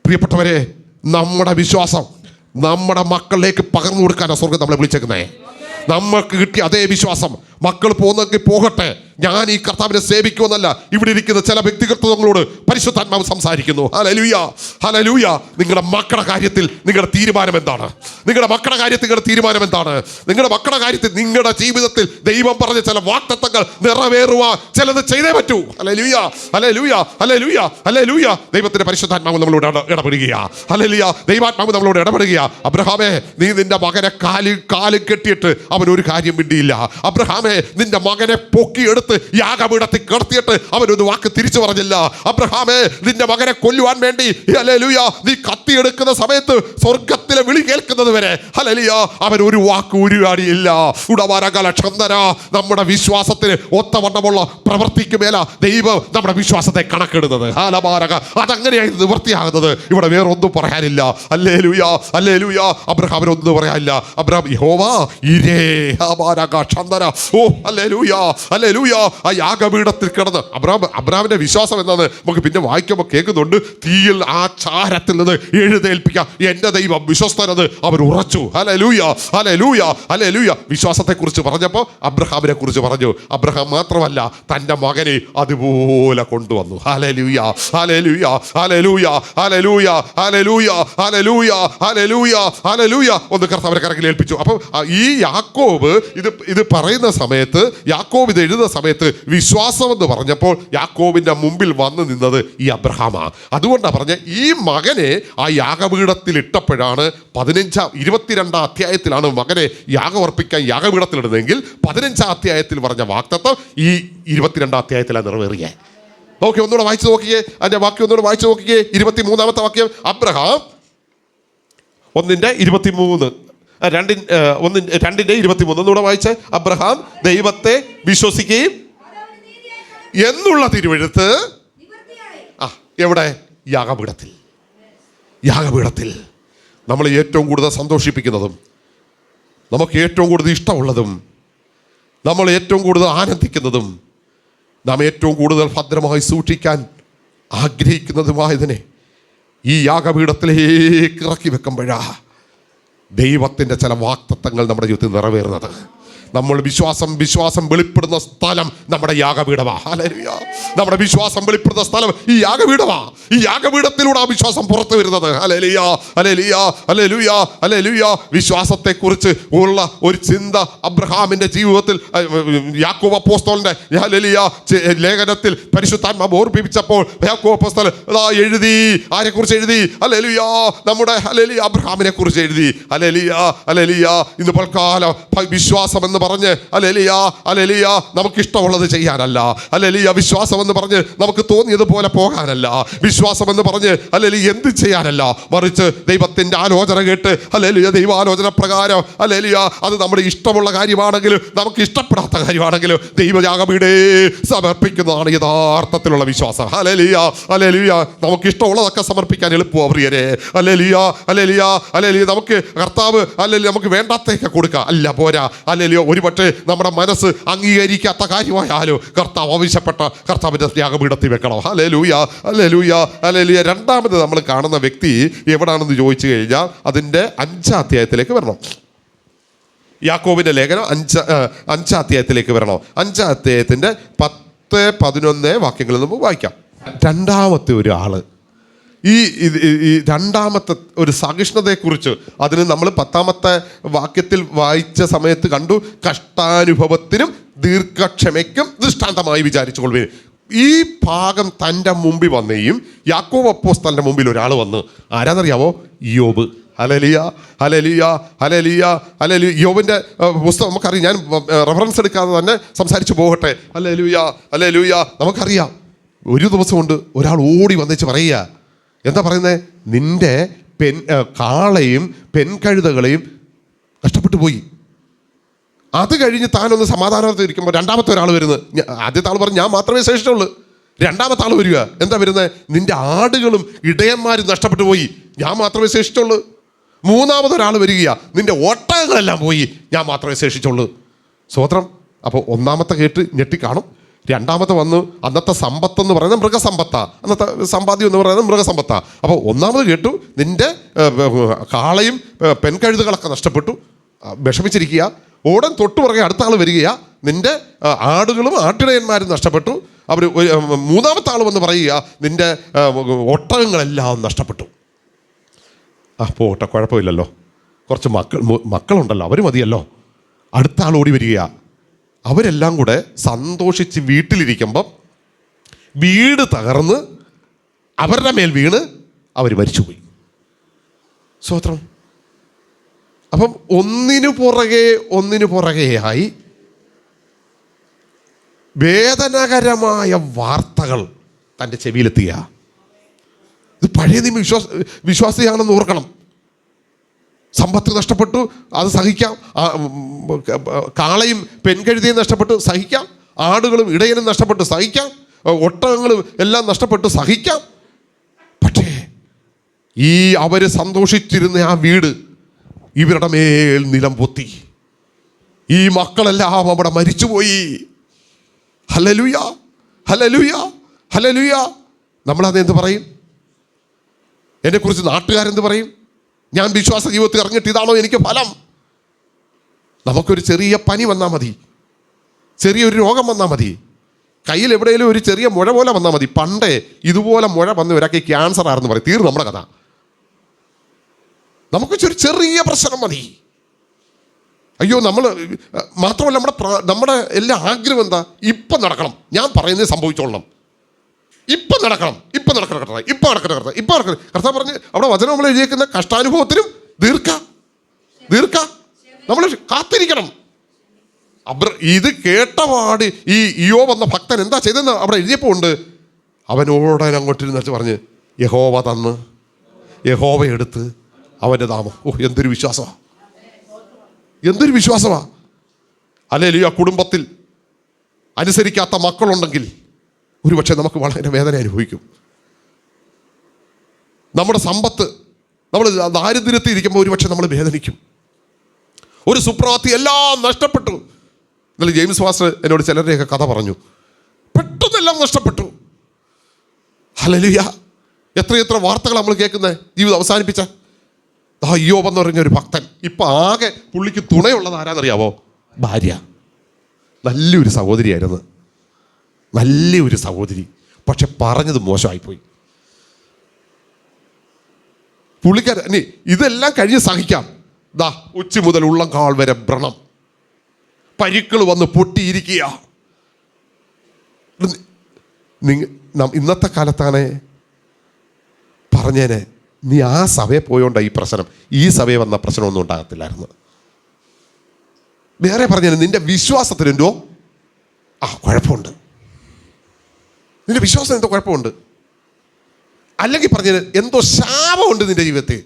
പ്രിയപ്പെട്ടവരെ, നമ്മുടെ വിശ്വാസം നമ്മുടെ മക്കളിലേക്ക് പകർന്നു കൊടുക്കാനാണ് സ്വർഗം നമ്മളെ വിളിച്ചേക്കുന്നേ. നമ്മൾക്ക് കിട്ടിയ അതേ വിശ്വാസം മക്കൾ പോകുന്നെങ്കിൽ പോകട്ടെ, ഞാൻ ഈ കർത്താവിനെ സേവിക്കുമെന്നല്ല, ഇവിടെ ഇരിക്കുന്ന ചില വ്യക്തിഗതങ്ങളോട് പരിശുദ്ധാത്മാവ് സംസാരിക്കുന്നു. Hallelujah, hallelujah. നിങ്ങളുടെ മക്കളുടെ കാര്യത്തിൽ നിങ്ങളുടെ തീരുമാനം എന്താണ്? നിങ്ങളുടെ മക്കളുടെ കാര്യത്തിൽ നിങ്ങളുടെ തീരുമാനം എന്താണ്? നിങ്ങളുടെ മക്കളുടെ കാര്യത്തിൽ നിങ്ങളുടെ ജീവിതത്തിൽ ദൈവം പറഞ്ഞ ചില വാഗ്ദത്തങ്ങൾ നിറവേറുവാൻ ചിലത് ചെയ്തേ പറ്റൂ. ഹല്ലേലൂയ, ഹല്ലേലൂയ, ഹല്ലേലൂയ, ഹല്ലേലൂയ. ദൈവത്തിന്റെ പരിശുദ്ധാത്മാവ് നമ്മളോട് ഇടപെടുകയാ. ഹല്ലേലൂയ, ദൈവാത്മാവ് നമ്മളോട് ഇടപെടുകയാ. അബ്രഹാമേ, നീ നിന്റെ മകനെ കാല് കെട്ടിയിട്ട് അവൻ ഒരു കാര്യം മിണ്ടിയില്ല. അബ്രഹാമേ, നിന്റെ മകനെ പൊക്കിയെടുത്ത് യാഗപീഠത്തിൽ കിടത്തിയിട്ട് അവനൊരു വാക്ക് തിരിച്ചു പറഞ്ഞില്ല. അബ്രഹാമേ, നിന്റെ മകനെ കൊല്ലുവാൻ വേണ്ടി ഹല്ലേലൂയ നീ കത്തിയെടുക്കുന്ന സമയത്ത് സ്വർഗത്തിലെ വിളി കേൾക്കുന്നത് വരെ ഹല്ലേലൂയ അവൻ ഒരു വാക്ക് ഉരുവാടിയില്ല. ഉടവാരകലക്ഷന്തര. നമ്മുടെ വിശ്വാസത്തിന് ഒത്തവണ്ണമുള്ള പ്രവർത്തിക്ക് മേല ദൈവം നമ്മുടെ വിശ്വാസത്തെ കണക്കിടുന്നത്. ഹാലമാരക അതങ്ങനെയായി നിവൃത്തിയാകുന്നത്. ഇവിടെ വേറെ ഒന്നും പറയാനില്ല. ഹല്ലേലൂയ, ഹല്ലേലൂയ. അബ്രഹാമിനൊന്നും പറയാനില്ല. അബ്രഹാം യഹോവാ ഇരേ ഹാമാരക ക്ഷന്തര. ഓ ഹല്ലേലൂയ, ഹല്ലേലൂയ. ആ യാഗപീഠത്തിൽ കിടന്ന് അബ്രഹാമിന്റെ വിശ്വാസം എന്നാണ് നമുക്ക് പിന്നെ വായിക്കുമ്പോൾ കേൾക്കുന്നുണ്ട്. തീയിൽ ആ ചാരത്തിൽ നിന്ന് എഴുന്നേൽപ്പിക്കാം എന്റെ ദൈവം വിശ്വസ്തനത് അവൻ ഉറച്ചു. ഹല്ലേലൂയ, ഹല്ലേലൂയ, ഹല്ലേലൂയ. വിശ്വാസത്തെ കുറിച്ച് പറഞ്ഞപ്പോൾ അബ്രഹാമിനെ കുറിച്ച് പറഞ്ഞു. അബ്രഹാം മാത്രമല്ല, തന്റെ മകനെ അതുപോലെ കൊണ്ടുവന്നു. ഹല്ലേലൂയ, ഹല്ലേലൂയ, ഹല്ലേലൂയ, ഹല്ലേലൂയ, ഹല്ലേലൂയ, ഹല്ലേലൂയ, ഹല്ലേലൂയ, ഹല്ലേലൂയ. ഒന്ന് കർത്താവിനെ കരങ്ങളിൽ ഏൽപ്പിച്ചു. അപ്പം ഈ യാക്കോബ് ഇത് പറയുന്ന സമയത്ത്, യാക്കോബ് ഇത് എഴുതുന്ന സമയത്ത് വിശ്വാസം എന്ന് പറഞ്ഞപ്പോൾ യാക്കോബിന്റെ മുമ്പിൽ വന്നു നിന്നത് ഈ അബ്രഹാമാണ്. അതുകൊണ്ടാണ് പറഞ്ഞ ഈ മകനെ ആ യാഗപീഠത്തിൽ ഇട്ടപ്പോഴാണ് 22 അധ്യായത്തിലാണ് മകനെ യാഗമർപ്പിക്കാൻ യാഗപീഠത്തിലിടുന്നതെങ്കിൽ 15 അധ്യായത്തിൽ പറഞ്ഞ വാഗ്ദത്തം ഈ 22 അധ്യായത്തിലാണ് നിറവേറിയേ. ഓക്കെ, ഒന്നുകൂടെ വായിച്ചു നോക്കിയേ. അതിന്റെ വാക്യം ഒന്നുകൂടെ വായിച്ചു നോക്കിയേ. 23 വാക്യം. അബ്രഹാം 1:23 2:23 ഒന്നുകൂടെ വായിച്ചേ. അബ്രഹാം ദൈവത്തെ വിശ്വസിക്കുകയും എന്നുള്ള തിരുവെഴുത്ത് എവിടെ? യാഗപീഠത്തിൽ. യാഗപീഠത്തിൽ നമ്മൾ ഏറ്റവും കൂടുതൽ സന്തോഷിപ്പിക്കുന്നതും നമുക്ക് ഏറ്റവും കൂടുതൽ ഇഷ്ടമുള്ളതും നമ്മൾ ഏറ്റവും കൂടുതൽ ആനന്ദിക്കുന്നതും നാം ഏറ്റവും കൂടുതൽ ഭദ്രമായി സൂക്ഷിക്കാൻ ആഗ്രഹിക്കുന്നതുമായതിനെ ഈ യാഗപീഠത്തിലേക്ക് ഇറക്കി വെക്കുമ്പോഴാ ദൈവത്തിൻ്റെ ചില വാഗ്ദത്തങ്ങൾ നമ്മുടെ ജീവിതത്തിൽ നിറവേറുന്നത്. നമ്മൾ വിശ്വാസം വെളിപ്പെടുന്ന സ്ഥലം നമ്മുടെ യാഗപീഠമാണ്. ഹല്ലേലൂയ. നമ്മുടെ വിശ്വാസം വെളിപ്പെടുന്ന സ്ഥലം ഈ യാഗപീഠമാണ്. ഈ യാഗപീഠത്തിലൂടെ ആ വിശ്വാസം പുറത്തു വരുന്നത്. ഹല്ലേലൂയ, ഹല്ലേലൂയ, ഹല്ലേലൂയ, ഹല്ലേലൂയ. വിശ്വാസത്തെക്കുറിച്ച് ഉള്ള ഒരു ചിന്ത അബ്രഹാമിന്റെ ജീവിതത്തിൽ യാക്കോബ് അപ്പോസ്തലന്റെ ഹല്ലേലൂയ ലേഖനത്തിൽ പരിശുദ്ധാത്മാവ് ഓർമ്മിപ്പിച്ചപ്പോൾ യാക്കോബ് അപ്പോസ്തലൻ എഴുതി. ആരെക്കുറിച്ച് എഴുതി? ഹല്ലേലൂയ, നമ്മുടെ ഹല്ലേലൂയ അബ്രഹാമിനെ കുറിച്ച് എഴുതി. Hallelujah, hallelujah. ഇന്ന് പൽക്കാലം വിശ്വാസം എന്ന് പറഞ്ഞ് ഹല്ലേലൂയ, ഹല്ലേലൂയ നമുക്കിഷ്ടമുള്ളത് ചെയ്യാനല്ല. ഹല്ലേലൂയ, വിശ്വാസം എന്ന് പറഞ്ഞ് നമുക്ക് തോന്നിയതുപോലെ പോകാനല്ല. വിശ്വാസം എന്ന് പറഞ്ഞ് ഹല്ലേലൂയ എന്ത് ചെയ്യാനല്ല, മറിച്ച് ദൈവത്തിന്റെ ആലോചന കേട്ട് ഹല്ലേലൂയ ദൈവാലോചന പ്രകാരം ഹല്ലേലൂയ അത് നമ്മുടെ ഇഷ്ടമുള്ള കാര്യമാണെങ്കിലും നമുക്ക് ഇഷ്ടപ്പെടാത്ത കാര്യമാണെങ്കിലും ദൈവയാഗപീഠേ സമർപ്പിക്കുന്നതാണ് യഥാർത്ഥത്തിലുള്ള വിശ്വാസം. ഹല്ലേലൂയ, ഹല്ലേലൂയ. നമുക്ക് ഇഷ്ടമുള്ളതൊക്കെ സമർപ്പിക്കാൻ എളുപ്പമാണ് പ്രിയരെ. ഹല്ലേലൂയ, ഹല്ലേലൂയ, ഹല്ലേലൂയ. നമുക്ക് കർത്താവ് ഹല്ലേലൂയ നമുക്ക് വേണ്ടാത്തൊക്കെ കൊടുക്കുക അല്ല, പോരാ. ഹല്ലേലൂയ, ഒരുപക്ഷെ നമ്മുടെ മനസ്സ് അംഗീകരിക്കാത്ത കാര്യമായാലും കർത്താവ് ആവശ്യപ്പെട്ട കർത്താവിന്റെ യാഗപീഠത്തിൽ വെക്കണം. ഹല്ലേലൂയ, ഹല്ലേലൂയ, ഹല്ലേലൂയ. രണ്ടാമത് നമ്മൾ കാണുന്ന വ്യക്തി എവിടാണെന്ന് ചോദിച്ചു കഴിഞ്ഞാൽ അതിൻ്റെ 5 അധ്യായത്തിലേക്ക് വരണം. യാക്കോബിന്റെ ലേഖനം 5 അധ്യായത്തിലേക്ക് വരണം. 5 അധ്യായത്തിന്റെ 10, 11 വാക്യങ്ങളിൽ നമുക്ക് വായിക്കാം. രണ്ടാമത്തെ ഒരാള് ഈ രണ്ടാമത്തെ ഒരു സഹിഷ്ണുതയെക്കുറിച്ച് അതിന് നമ്മൾ 10ാമത്തെ വാക്യത്തിൽ വായിച്ച സമയത്ത് കണ്ടു. കഷ്ടാനുഭവത്തിനും ദീർഘക്ഷമയ്ക്കും ദൃഷ്ടാന്തമായി വിചാരിച്ചു കൊള്ളുവിൻ. ഈ ഭാഗം തൻ്റെ മുമ്പിൽ വന്നെയും യാക്കോബ് അപ്പോസ്തലന്റെ മുമ്പിൽ ഒരാൾ വന്ന്. ആരാന്നറിയാവോ? യോബ്. ഹല്ലേലൂയ, ഹല്ലേലൂയ, ഹല്ലേലൂയ, ഹല്ലേലൂയ. യോബിന്റെ പുസ്തകം നമുക്കറിയാം. ഞാൻ റെഫറൻസ് എടുക്കാതെ തന്നെ സംസാരിച്ചു പോകട്ടെ. ഹല്ലേലൂയ, ഹല്ലേലൂയ. നമുക്കറിയാം ഒരു ദിവസം കൊണ്ട് ഒരാൾ ഓടി വന്നേച്ച് പറയുക. എന്താ പറയുന്നത്? നിന്റെ കാളയും പെൺകഴുതകളെയും നഷ്ടപ്പെട്ടു പോയി. അത് കഴിഞ്ഞ് താനൊന്ന് സമാധാനത്തിൽ ഇരിക്കുമ്പോൾ രണ്ടാമത്തെ ഒരാൾ വരുന്നത്. ആദ്യത്തെ ആൾ പറഞ്ഞു ഞാൻ മാത്രമേ ശേഷിച്ചുള്ളൂ. രണ്ടാമത്തെ ആൾ വരിക. എന്താ വരുന്നത്? നിന്റെ ആടുകളും ഇടയന്മാരും നഷ്ടപ്പെട്ടു പോയി, ഞാൻ മാത്രമേ ശേഷിച്ചുള്ളൂ. മൂന്നാമതൊരാൾ വരികയാ. നിന്റെ ഒട്ടകങ്ങളെല്ലാം പോയി, ഞാൻ മാത്രമേ ശേഷിച്ചുള്ളൂ. സ്വോത്രം. അപ്പോൾ ഒന്നാമത്തെ കേട്ട് ഞെട്ടിക്കാണും. രണ്ടാമത്തെ വന്നു. അന്നത്തെ സമ്പത്തെന്ന് പറയുന്നത് മൃഗസമ്പത്താണ്. അന്നത്തെ സമ്പാദ്യം എന്ന് പറയുന്നത് മൃഗസമ്പത്താണ്. അപ്പോൾ ഒന്നാമത് കേട്ടു നിന്റെ കാളയും പെൺകഴുതുകളൊക്കെ നഷ്ടപ്പെട്ടു, വിഷമിച്ചിരിക്കുക. ഉടൻ തൊട്ടു പുറകെ അടുത്ത ആൾ വരികയാ. നിന്റെ ആടുകളും ആട്ടിടയന്മാരും നഷ്ടപ്പെട്ടു. അവർ മൂന്നാമത്തെ ആൾ വന്ന് പറയുക, നിന്റെ ഒട്ടകങ്ങളെല്ലാം നഷ്ടപ്പെട്ടു. പോട്ടെ, കുഴപ്പമില്ലല്ലോ, കുറച്ച് മക്കളുണ്ടല്ലോ, അവർ മതിയല്ലോ. അടുത്ത ആൾ ഓടി വരിക. അവരെല്ലാം കൂടെ സന്തോഷിച്ച് വീട്ടിലിരിക്കുമ്പം വീട് തകർന്ന് അവരുടെ മേൽ വീണ് അവർ മരിച്ചുപോയി. സ്തോത്രം. അപ്പം ഒന്നിനു പുറകെയായി വേദനകരമായ വാർത്തകൾ തൻ്റെ ചെവിയിലെത്തുക. ഇത് പഴയ നിയമ വിശ്വാസിയാണെന്ന് ഓർക്കണം. സമ്പത്ത് നഷ്ടപ്പെട്ടു, അത് സഹിക്കാം. കാളയും പെൺകഴുതിയും നഷ്ടപ്പെട്ടു, സഹിക്കാം. ആടുകളും ഇടയനും നഷ്ടപ്പെട്ടു, സഹിക്കാം. ഒട്ടകങ്ങളും എല്ലാം നഷ്ടപ്പെട്ടു, സഹിക്കാം. പക്ഷേ ഈ അവർ സന്തോഷിച്ചിരുന്ന ആ വീട് ഇവരുടെ മേൽ നിലം പൊത്തി. ഈ മക്കളെല്ലാം അവിടെ മരിച്ചുപോയി. ഹല്ലേലൂയ, ഹല്ലേലൂയ, ഹല്ലേലൂയ. നമ്മളതെന്ത് പറയും? എന്നെക്കുറിച്ച് നാട്ടുകാരെന്ത് പറയും? ഞാൻ വിശ്വാസ ജീവിതത്തിൽ ഇറങ്ങിയിട്ട് ഇതാണോ എനിക്ക് ഫലം? നമുക്കൊരു ചെറിയ പനി വന്നാൽ മതി, ചെറിയൊരു രോഗം വന്നാൽ മതി, കയ്യിൽ എവിടെയെങ്കിലും ഒരു ചെറിയ മുഴ പോലെ വന്നാൽ മതി. പണ്ടേ ഇതുപോലെ മുഴ വന്ന് ഒരാൾക്ക് ക്യാൻസർ ആണെന്ന് പറയും, തീർന്നു നമ്മുടെ കഥ. നമുക്ക് ചെറിയ പ്രശ്നം മതി. അയ്യോ, നമ്മൾ മാത്രമല്ല, നമ്മുടെ എല്ലാ ആഗ്രഹം എന്താ? ഇപ്പം നടക്കണം, ഞാൻ പറയുന്നത് സംഭവിച്ചോളണം, ഇപ്പം നടക്കണം, ഇപ്പം നടക്കണം കർത്താവ്, ഇപ്പം നടക്കണം കർത്താവ്, ഇപ്പം നടക്കണം കർത്താവ് പറഞ്ഞ് അവിടെ വചനം നമ്മൾ എഴുതിയേക്കുന്ന കഷ്ടാനുഭവത്തിനും ദീർഘ നമ്മൾ കാത്തിരിക്കണം. ഇത് കേട്ടപാട് ഈ ഇയ്യോബ് എന്ന ഭക്തൻ എന്താ ചെയ്തെന്ന് അവിടെ എഴുതിയപ്പോൾ ഉണ്ട്. അവനോടൻ അങ്ങോട്ടിരുന്ന് പറഞ്ഞ്, യഹോവ തന്ന് യഹോവ എടുത്ത് അവൻ്റെ നാമം. എന്തൊരു വിശ്വാസമാ, എന്തൊരു വിശ്വാസമാ. ഹല്ലേലൂയ. കുടുംബത്തിൽ അനുസരിക്കാത്ത മക്കളുണ്ടെങ്കിൽ ഒരുപക്ഷെ നമുക്ക് വളരെ വേദന അനുഭവിക്കും. നമ്മുടെ സമ്പത്ത്, നമ്മൾ ദാരിദ്ര്യത്തിൽ ഇരിക്കുമ്പോൾ ഒരുപക്ഷെ നമ്മൾ വേദനിക്കും. ഒരു സുപ്രഭാതത്തിൽ എല്ലാം നഷ്ടപ്പെട്ടു. എന്നാലും ജെയിംസ് പാസ്റ്റർ എന്നോട് ചിലരുടെയൊക്കെ കഥ പറഞ്ഞു. പെട്ടെന്നെല്ലാം നഷ്ടപ്പെട്ടു. ഹല്ലേലൂയ. എത്രയെത്ര വാർത്തകൾ നമ്മൾ കേൾക്കുന്നത്. ജീവിതം അവസാനിപ്പിച്ച ഇയ്യോബ് എന്ന് പറഞ്ഞ ഒരു ഭക്തൻ. ഇപ്പം ആകെ പുള്ളിക്ക് തുണയുള്ളത് ആരാന്നറിയാവോ? ഭാര്യ. നല്ലൊരു സഹോദരിയായിരുന്നു, നല്ലൊരു സഹോദരി. പക്ഷെ പറഞ്ഞത് മോശമായിപ്പോയി. പുള്ളിക്കാരൻ ഇതെല്ലാം കഴിഞ്ഞ് സഹിക്കാം. ഉച്ച മുതൽ ഉള്ളംകാൽ വരെ വ്രണം, പരിക്കൾ വന്ന് പൊട്ടിയിരിക്കുക. ഇന്നത്തെ കാലത്താണ് പറഞ്ഞേനെ, നീ ആ സഭയെ പോയോണ്ട ഈ പ്രശ്നം, ഈ സഭയെ വന്ന പ്രശ്നമൊന്നും ഉണ്ടാകത്തില്ലായിരുന്നു. വേറെ പറഞ്ഞേനെ, നിന്റെ വിശ്വാസത്തിനെന്തോ കുഴപ്പമുണ്ട്, നിന്റെ വിശ്വാസം എന്തോ കുഴപ്പമുണ്ട്. അല്ലെങ്കിൽ പറഞ്ഞത് എന്തോ ശാപമുണ്ട് നിന്റെ ജീവിതത്തിൽ,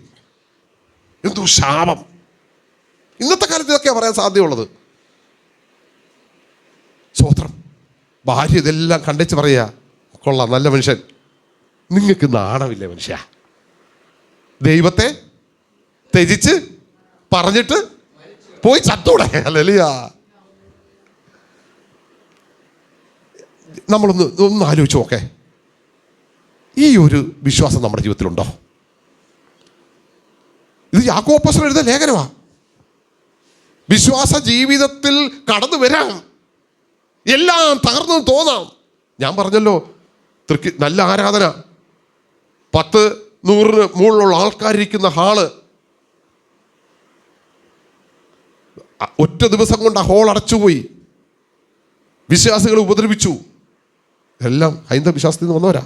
എന്തോ ശാപം. ഇന്നത്തെ കാലത്ത് ഇതൊക്കെയാണ് പറയാൻ സാധ്യതയുള്ളത്. സ്തോത്രം. ഭാര്യ ഇതെല്ലാം കണ്ടേച്ച് പറയുക, കൊള്ളാം, നല്ല മനുഷ്യൻ, നിങ്ങൾക്ക് നാണമില്ലേ മനുഷ്യ? ദൈവത്തെ ത്യജിച്ച് പറഞ്ഞിട്ട് പോയി ചത്തൂടെ? ഹല്ലേലൂയ. നമ്മളൊന്ന് ആലോചിച്ച് നോക്കേ, ഈ ഒരു വിശ്വാസം നമ്മുടെ ജീവിതത്തിലുണ്ടോ? ഇത് യാക്കോബ് അപ്പോസ്തലൻ എഴുതിയ ലേഖനമാണ്. വിശ്വാസ ജീവിതത്തിൽ കടന്നു വരാം, എല്ലാം തകർന്നു തോന്നാം. ഞാൻ പറഞ്ഞല്ലോ, നല്ല ആരാധന, 10-100 മുകളിലുള്ള ആൾക്കാരിരിക്കുന്ന ഹാള്, ഒറ്റ ദിവസം കൊണ്ട് ആ ഹോൾ അടച്ചുപോയി. വിശ്വാസികളെ ഉപദ്രവിച്ചു. എല്ലാം ഹൈന്ദവ വിശ്വാസത്തിൽ നിന്ന് വന്നവരാ.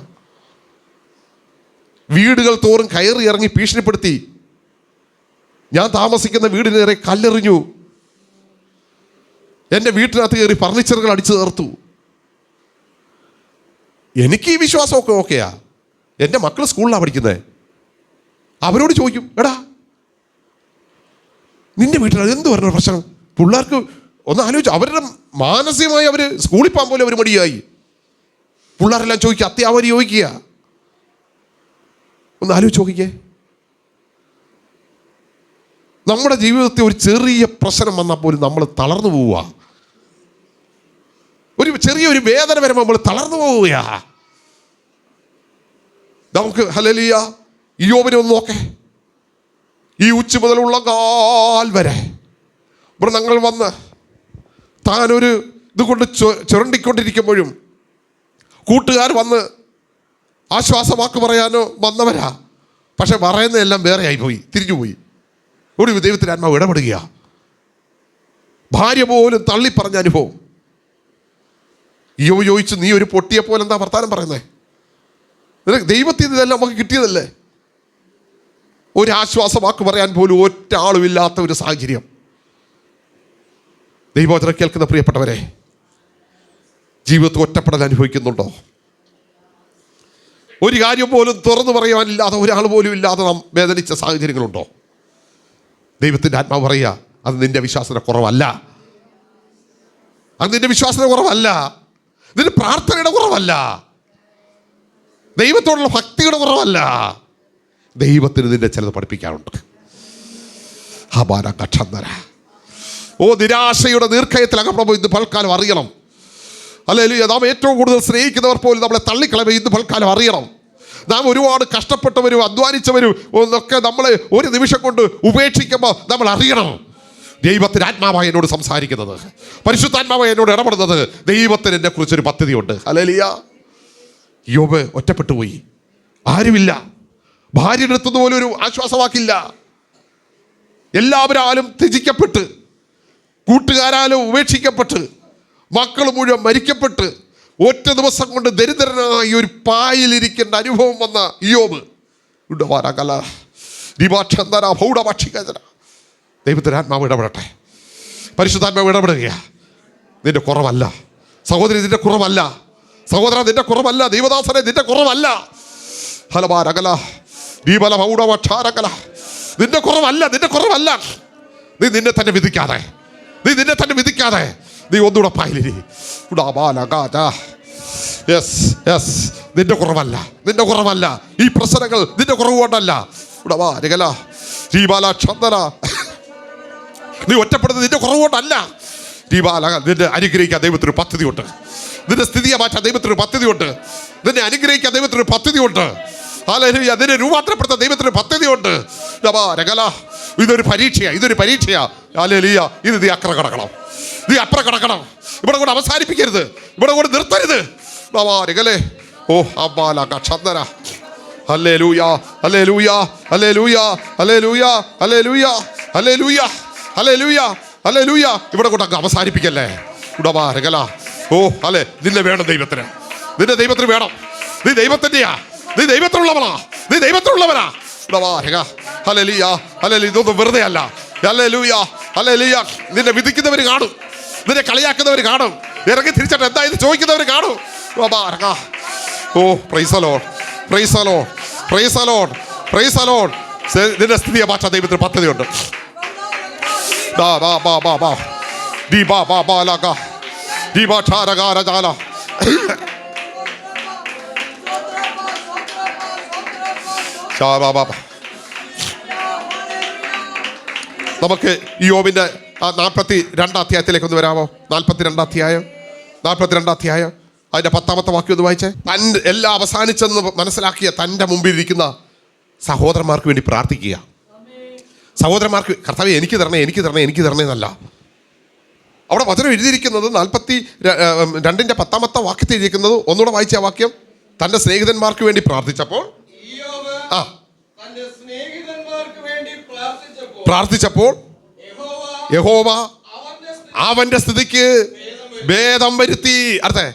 വീടുകൾ തോറും കയറി ഇറങ്ങി ഭീഷണിപ്പെടുത്തി. ഞാൻ താമസിക്കുന്ന വീടിന് നേരെ കല്ലെറിഞ്ഞു. എൻ്റെ വീട്ടിനകത്ത് കയറി ഫർണിച്ചറുകൾ അടിച്ചു തീർത്തു. എനിക്ക് ഈ വിശ്വാസമൊക്കെ ഓക്കെയാ. എൻ്റെ മക്കൾ സ്കൂളിലാണ് പഠിക്കുന്നത്. അവരോട് ചോദിക്കും, എടാ നിന്റെ വീട്ടിൽ എന്ത് പറഞ്ഞ പ്രശ്നം? പിള്ളേർക്ക് ഒന്ന് ആലോചിച്ചു. അവരുടെ മാനസികമായി അവർ സ്കൂളിൽ പോകാൻ പോലെ അവർ മടിയായി. പിള്ളേരെല്ലാം ചോദിക്കുക, അത്യാവരി ചോദിക്കുക. ഒന്ന് ആലോചിച്ച് നോക്കിക്കേ. നമ്മുടെ ജീവിതത്തിൽ ഒരു ചെറിയ പ്രശ്നം വന്നാൽ പോലും നമ്മൾ തളർന്നു പോവുക. ഒരു ചെറിയൊരു വേദന വരുമ്പോൾ നമ്മൾ തളർന്നു പോവുക. നമുക്ക് ഹല്ലേലൂയ, ഇയ്യോബിനെ ഒന്ന് നോക്കേ. ഈ ഉച്ച മുതലുള്ള കാൽ വരെ വ്രണങ്ങൾ വന്ന് താനൊരു ഇതുകൊണ്ട് ചുരണ്ടിക്കൊണ്ടിരിക്കുമ്പോഴും കൂട്ടുകാർ വന്ന് ആശ്വാസവാക്ക് പറയാനോ വന്നവരാ. പക്ഷെ പറയുന്നതെല്ലാം വേറെ ആയിപ്പോയി, തിരിഞ്ഞുപോയി. ഒരു ദൈവത്തിൻ്റെ ആത്മാവ് ഇടപെടുക. ഭാര്യ പോലും തള്ളിപ്പറഞ്ഞ അനുഭവം. ഇയ്യോബ് ചോദിച്ചു, നീ ഒരു പൊട്ടിയെ പോലെ എന്താ വർത്താനം പറയുന്നേ? നിനക്ക് ദൈവത്തിൽ നിന്ന് ഇതെല്ലാം നമുക്ക് കിട്ടിയതല്ലേ? ഒരു ആശ്വാസവാക്ക് പറയാൻ പോലും ഒറ്റ ആളുമില്ലാത്ത ഒരു സാഹചര്യം. ദൈവവചനം കേൾക്കുന്ന പ്രിയപ്പെട്ടവരെ, ജീവിതത്തിൽ ഒറ്റപ്പെടൽ അനുഭവിക്കുന്നുണ്ടോ? ഒരു കാര്യം പോലും തുറന്നു പറയാനില്ലാതെ, ഒരാൾ പോലും ഇല്ലാതെ നാം വേദനിച്ച സാഹചര്യങ്ങളുണ്ടോ? ദൈവത്തിൻ്റെ ആത്മാവ് പറയുക, അത് നിന്റെ വിശ്വാസത്തിന്റെ കുറവല്ല, അത് നിന്റെ വിശ്വാസത്തിന്റെ കുറവല്ല, നിന്റെ പ്രാർത്ഥനയുടെ കുറവല്ല, ദൈവത്തോടുള്ള ഭക്തിയുടെ കുറവല്ല. ദൈവത്തിന് നിന്നെ ചിലത് പഠിപ്പിക്കാറുണ്ട്. നിരാശയുടെ ദീർഘയത്തിൽ അകപ്പെടുമ്പോൾ ഇന്ന് പൽക്കാലം അറിയണം. അല്ലെങ്കിൽ നാം ഏറ്റവും കൂടുതൽ സ്നേഹിക്കുന്നവർ പോലും നമ്മളെ തള്ളിക്കളയുമ്പോൾ ഇന്ന് പൽക്കാലം അറിയണം. നാം ഒരുപാട് കഷ്ടപ്പെട്ടവരും അധ്വാനിച്ചവരും ഒക്കെ നമ്മളെ ഒരു നിമിഷം കൊണ്ട് ഉപേക്ഷിക്കുമ്പോൾ നമ്മൾ അറിയണം. ദൈവത്തിൻ്റെ ആത്മാവായി എന്നോട് സംസാരിക്കുന്നത്, പരിശുദ്ധാത്മാവായി എന്നോട് ഇടപെടുന്നത്, ദൈവത്തിന് എന്നെ കുറിച്ചൊരു പദ്ധതിയുണ്ട്. ഹല്ലേലൂയ. യോബ് ഒറ്റപ്പെട്ടു പോയി, ആരുമില്ല. ഭാര്യയുടെ അടുത്തുനിന്ന് പോലും ഒരു ആശ്വാസവാക്കില്ല. എല്ലാവരാലും ത്യജിക്കപ്പെട്ട്, കൂട്ടുകാരാലും ഉപേക്ഷിക്കപ്പെട്ട്, മക്കൾ മുഴുവൻ മരിക്കപ്പെട്ട്, ഒറ്റ ദിവസം കൊണ്ട് ദരിദ്രനായി ഒരു പായിലിരിക്കേണ്ട അനുഭവം വന്ന യോബ്. ദൈവത്തിൻ്റെ ആത്മാവ് ഇടപെടട്ടെ, പരിശുദ്ധാത്മാവ് ഇടപെടുക. നിന്റെ കുറവല്ല സഹോദരി, നിന്റെ കുറവല്ല സഹോദര, നിന്റെ കുറവല്ല ദൈവദാസനെ, നിന്റെ കുറവല്ല. നിന്റെ കുറവല്ല, നിന്റെ കുറവല്ല. നീ നിന്നെ തന്നെ വിധിക്കാതെ, നീ നിന്നെ തന്നെ വിധിക്കാതെ, നീ ഒന്നുകൂടെ പായിലിരി. നിന്റെ കുറവല്ല, നിന്റെ കുറവല്ല. ഈ പ്രശ്നങ്ങൾ നിന്റെ കുറവ് കൊണ്ടല്ല. നീ ഒറ്റപ്പെടുന്നത് നിന്റെ കുറവ് കൊണ്ടല്ല. നിന്നെ അനുഗ്രഹിക്കാൻ ദൈവത്തിന് പദ്ധതിയുണ്ട്. നിന്റെ സ്ഥിതിയെ മാറ്റാൻ ദൈവത്തിന് പദ്ധതിയുണ്ട്. നിന്നെ അനുഗ്രഹിക്കാൻ ദൈവത്തിന് പദ്ധതിയുണ്ട്. ഹല്ലേലൂയ. നിന്നെ രൂപാന്തരപ്പെടുത്താൻ ദൈവത്തിന് പദ്ധതിയുണ്ട്. ഇതൊരു പരീക്ഷയാ, ഇതൊരു പരീക്ഷയാ. ഹല്ലേലൂയ. ഇത് നീ അക്കരെ കടക്കണം, നീ അപ്പുറം കടക്കണം. ഇവിടെ കൂടെ അവസാനിപ്പിക്കരുത്, ഇവിടെ കൂടെ നിർത്തരുത്. ഓ അബ്ബാല കക്ഷന്തര. ഹല്ലേലൂയ, ഹല്ലേലൂയ, ഹല്ലേലൂയ, ഹല്ലേലൂയ, ഹല്ലേലൂയ, ഹല്ലേലൂയ, ഹല്ലേലൂയ, ഹല്ലേലൂയ. ഇവിടെ കൂടെ അവസാനിപ്പിക്കല്ലേ. ഓ അല്ലെ, നിന്നെ വേണം ദൈവത്തിന്, നിന്റെ ദൈവത്തിന് വേണം. നീ ദൈവത്തിൻ്റെയാ, നീ ദൈവത്തിനുള്ളവനാ, നീ ദൈവത്തിനുള്ളവനാ. Hallelujah, hallelujah. ഇതൊന്നും വെറുതെ അല്ല. Hallelujah, hallelujah. നിന്നെ വിധിക്കുന്നവർ കാണും, നിന്നെ കളിയാക്കുന്നവർ കാണും, ഇറങ്ങി തിരിച്ചിട്ട് എന്താ ഇത് ചോദിക്കുന്നവർ കാണും. Oh praise the Lord, praise the Lord, praise the Lord, praise the Lord. നിന്റെ സ്ഥിതിയെ മാറ്റാൻ ദൈവത്തിന് പദ്ധതിയുണ്ട്. നമുക്ക് ഈ യോബിന്റെ 42 അധ്യായത്തിലേക്ക് ഒന്ന് വരാമോ? 42 അധ്യായം അതിന്റെ 10ാമത്തെ വാക്യം ഒന്ന് വായിച്ചേ. തൻ്റെ എല്ലാം അവസാനിച്ചെന്ന് മനസ്സിലാക്കിയ തൻ്റെ മുമ്പിൽ ഇരിക്കുന്ന സഹോദരന്മാർക്ക് വേണ്ടി പ്രാർത്ഥിക്കുക. സഹോദരന്മാർക്ക്, കർത്താവേ എനിക്ക് തരണേ, എനിക്ക് തരണേ, എനിക്ക് തരണേ എന്നല്ല. അവിടെ വചനം എഴുതിയിരിക്കുന്നത് 42ന്റെ 10ാമത്തെ വാക്യത്തിൽ എഴുതിയിരിക്കുന്നത്. ഒന്നുകൂടെ വായിച്ച ആ വാക്യം. തൻ്റെ സ്നേഹിതന്മാർക്ക് വേണ്ടി പ്രാർത്ഥിച്ചപ്പോൾ യഹോവ അവന്റെ സ്ഥിതിക്ക് ഭേദം വരുത്തി. അർത്ഥേ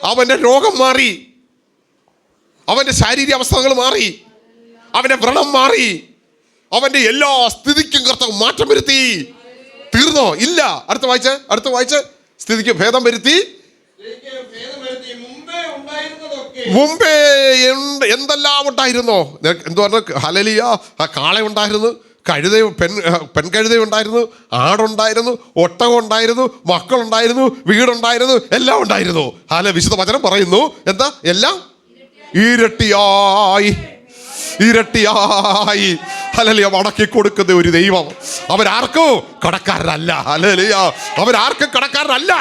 അവന്റെ രോഗം മാറി, അവന്റെ ശാരീരിക അവസ്ഥകൾ മാറി, അവന്റെ വ്രണം മാറി, അവന്റെ എല്ലാ സ്ഥിതിക്കും കർത്താവ് മാറ്റം വരുത്തി. തീർന്നോ? ഇല്ല. അടുത്ത വായിച്ച് സ്ഥിതിക്ക് ഭേദം വരുത്തി. മുമ്പേ എന്തെല്ലാം ഉണ്ടായിരുന്നോ? എന്തു പറഞ്ഞു? ഹല്ലേലൂയ. കാള ഉണ്ടായിരുന്നു, പെൺകഴുത ഉണ്ടായിരുന്നു, ആടുണ്ടായിരുന്നു, ഒട്ടകം ഉണ്ടായിരുന്നു, മക്കളുണ്ടായിരുന്നു, വീടുണ്ടായിരുന്നു, എല്ലാം ഉണ്ടായിരുന്നു. വിശുദ്ധ വചനം പറയുന്നു എന്താ? എല്ലാം ഇരട്ടിയായി ഹല്ലേലൂയ മടക്കി കൊടുക്കുന്ന ഒരു ദൈവം. അവരാർക്കും കടക്കാരനല്ല. ഹല്ലേലൂയ, അവരാർക്കും കടക്കാരനല്ല.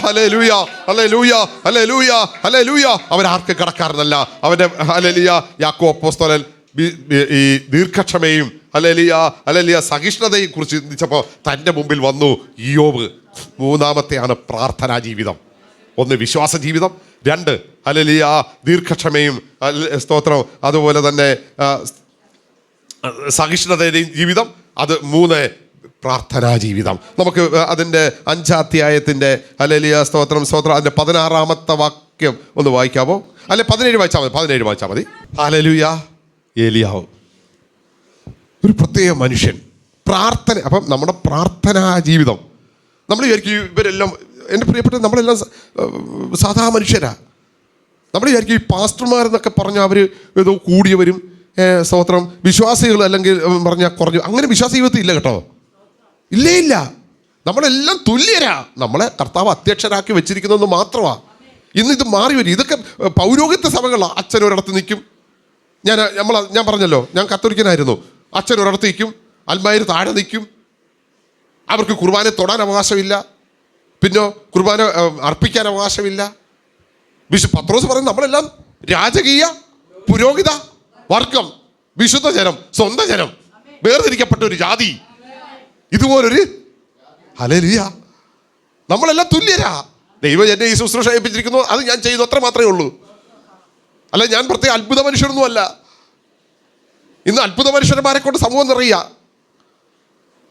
ഹല്ലേലൂയ, ഹല്ലേലൂയ, ഹല്ലേലൂയ, ഹല്ലേലൂയ. അവരാർക്കും കടക്കാരനല്ല. അവന്റെ ഹല്ലേലൂയ യാക്കോബ് അപ്പോസ്തലൻ ഈ ദീർഘക്ഷമയും ഹല്ലേലൂയ, ഹല്ലേലൂയ സഹിഷ്ണുതയെ കുറിച്ച് ചിന്തിച്ചപ്പോൾ തൻ്റെ മുമ്പിൽ വന്നു യോബ് മൂന്നാമത്തെയാണ് പ്രാർത്ഥനാ ജീവിതം. ഒന്ന് വിശ്വാസ ജീവിതം, രണ്ട് ഹല്ലേലൂയ ദീർഘക്ഷമയും സ്തോത്രം, അതുപോലെ തന്നെ സഹിഷ്ണുതയുടെയും ജീവിതം, അത് മൂന്ന് പ്രാർത്ഥനാ ജീവിതം. നമുക്ക് അതിൻ്റെ 5-ാം അധ്യായത്തിൻ്റെ ഹല്ലേലൂയ സ്തോത്രം അതിൻ്റെ 16-ാമത്തെ വാക്യം ഒന്ന് വായിക്കാമോ? അല്ലെ 17 വായിച്ചാൽ മതി. ഹല്ലേലൂയ. ഏലിയാവ് ഒരു പ്രത്യേക മനുഷ്യൻ, പ്രാർത്ഥന. അപ്പം നമ്മുടെ പ്രാർത്ഥനാ ജീവിതം, നമ്മൾ വിചാരിക്കും ഇവരെല്ലാം, എൻ്റെ പ്രിയപ്പെട്ട, നമ്മളെല്ലാം സാധാ മനുഷ്യരാ. നമ്മൾ വിചാരിക്കും ഈ പാസ്റ്റർമാരെന്നൊക്കെ പറഞ്ഞാൽ അവർ ഏതോ കൂടിയവരും സ്തോത്രം വിശ്വാസികൾ അല്ലെങ്കിൽ പറഞ്ഞാൽ കുറഞ്ഞു. അങ്ങനെ വിശ്വാസ ജീവിതത്തിൽ ഇല്ല കേട്ടോ, ഇല്ല. നമ്മളെല്ലാം തുല്യരാ. നമ്മളെ കർത്താവ് അധ്യക്ഷരാക്കി വെച്ചിരിക്കുന്നതെന്ന് മാത്രമാണ്. ഇന്ന് ഇത് മാറി വരും. ഇതൊക്കെ പൗരോഹിത്യ സഭകളാണ്. അച്ഛൻ ഒരിടത്ത് നിൽക്കും. ഞാൻ പറഞ്ഞല്ലോ, ഞാൻ കത്തോലിക്കനായിരുന്നു. അച്ഛൻ ഒരിടത്ത് നിൽക്കും, അൽമായർ താഴെ നിൽക്കും. അവർക്ക് കുർബാന തൊടാൻ അവകാശമില്ല, പിന്നെ കുർബാന അർപ്പിക്കാൻ അവകാശമില്ല. പത്രോസ് പറയുന്നത് നമ്മളെല്ലാം രാജകീയ പുരോഹിത വർഗം, വിശുദ്ധ ജനം, സ്വന്തം ജനം, വേർതിരിക്കപ്പെട്ട ഒരു ജാതി. ഇതുപോലൊരു ഹല്ലേലൂയ, നമ്മളെല്ലാം തുല്യരാ. ദൈവം എന്നെ ഈ ശുശ്രൂഷ ഏൽപ്പിച്ചിരിക്കുന്നു, അത് ഞാൻ ചെയ്യുന്നു, അത്ര മാത്രമേ ഉള്ളൂ. അല്ല, ഞാൻ പ്രത്യേക അത്ഭുത മനുഷ്യരൊന്നും അല്ല. ഇന്ന് അത്ഭുത മനുഷ്യന്മാരെ കൊണ്ട് സമൂഹം നിറയുക,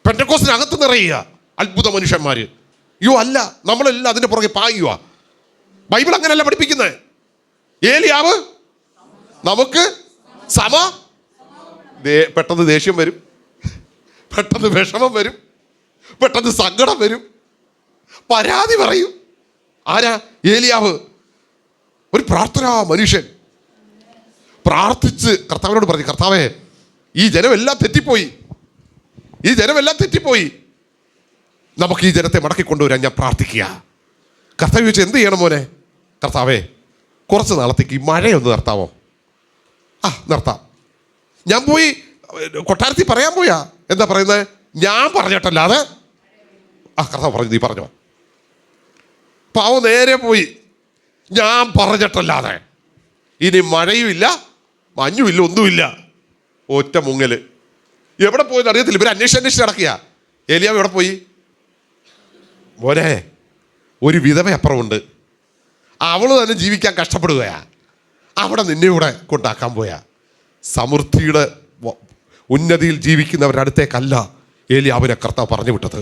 പെന്തക്കോസ്തിനകത്ത് നിറയുക അത്ഭുത മനുഷ്യന്മാർ. അല്ല, നമ്മളെല്ലാം അതിൻ്റെ പുറകെ പായുക. ബൈബിൾ അങ്ങനെയല്ല പഠിപ്പിക്കുന്നത്. ഏലിയാവ് നമുക്ക് പെട്ടെന്ന് ദേഷ്യം വരും, പെട്ടെന്ന് വിഷമം വരും, പെട്ടെന്ന് സങ്കടം വരും, പരാതി പറയും. ആരാ? ഏലിയാവ്. ഒരു പ്രാർത്ഥനാ മനുഷ്യൻ. പ്രാർത്ഥിച്ച് കർത്താവിനോട് പറഞ്ഞു, കർത്താവേ, ഈ ജനമെല്ലാം തെറ്റിപ്പോയി, നമുക്ക് ഈ ജനത്തെ മടക്കിക്കൊണ്ടുവരാൻ ഞാൻ പ്രാർത്ഥിക്കുക. കർത്താവ് ചോദിച്ചു, എന്ത് ചെയ്യണം മോനെ? കർത്താവേ, കുറച്ച് നാളത്തേക്ക് ഈ മഴയൊന്ന് നിർത്താമോ? നിർത്താം. ഞാൻ പോയി കൊട്ടാരത്തിൽ പറയാൻ പോയാ. എന്താ പറയുന്നത്? ഞാൻ പറഞ്ഞിട്ടല്ലാതെ. കർത്താവ് പറഞ്ഞു, നീ പറഞ്ഞോ. പാവം നേരെ പോയി, ഞാൻ പറഞ്ഞിട്ടല്ലാതെ. ഇനി മഴയുമില്ല, മഞ്ഞുമില്ല, ഒന്നുമില്ല. ഒറ്റ മുങ്ങല്. എവിടെ പോയെന്ന് അറിയത്തില്ല. ഇവർ അന്വേഷിച്ച് നടക്കുക. ഏലിയാവ് എവിടെ പോയി? മോനെ, ഒരു വിധവ അപ്പുറമുണ്ട്, അവള് തന്നെ ജീവിക്കാൻ കഷ്ടപ്പെടുകയാ. അവിടെ നിന്നെ കൂടെ കൊണ്ടാക്കാൻ പോയാ. സമൃദ്ധിയുടെ ഉന്നതിയിൽ ജീവിക്കുന്നവരുടെ അടുത്തേക്കല്ല ഏലിയാവിനെ കർത്താവ് പറഞ്ഞു വിട്ടത്.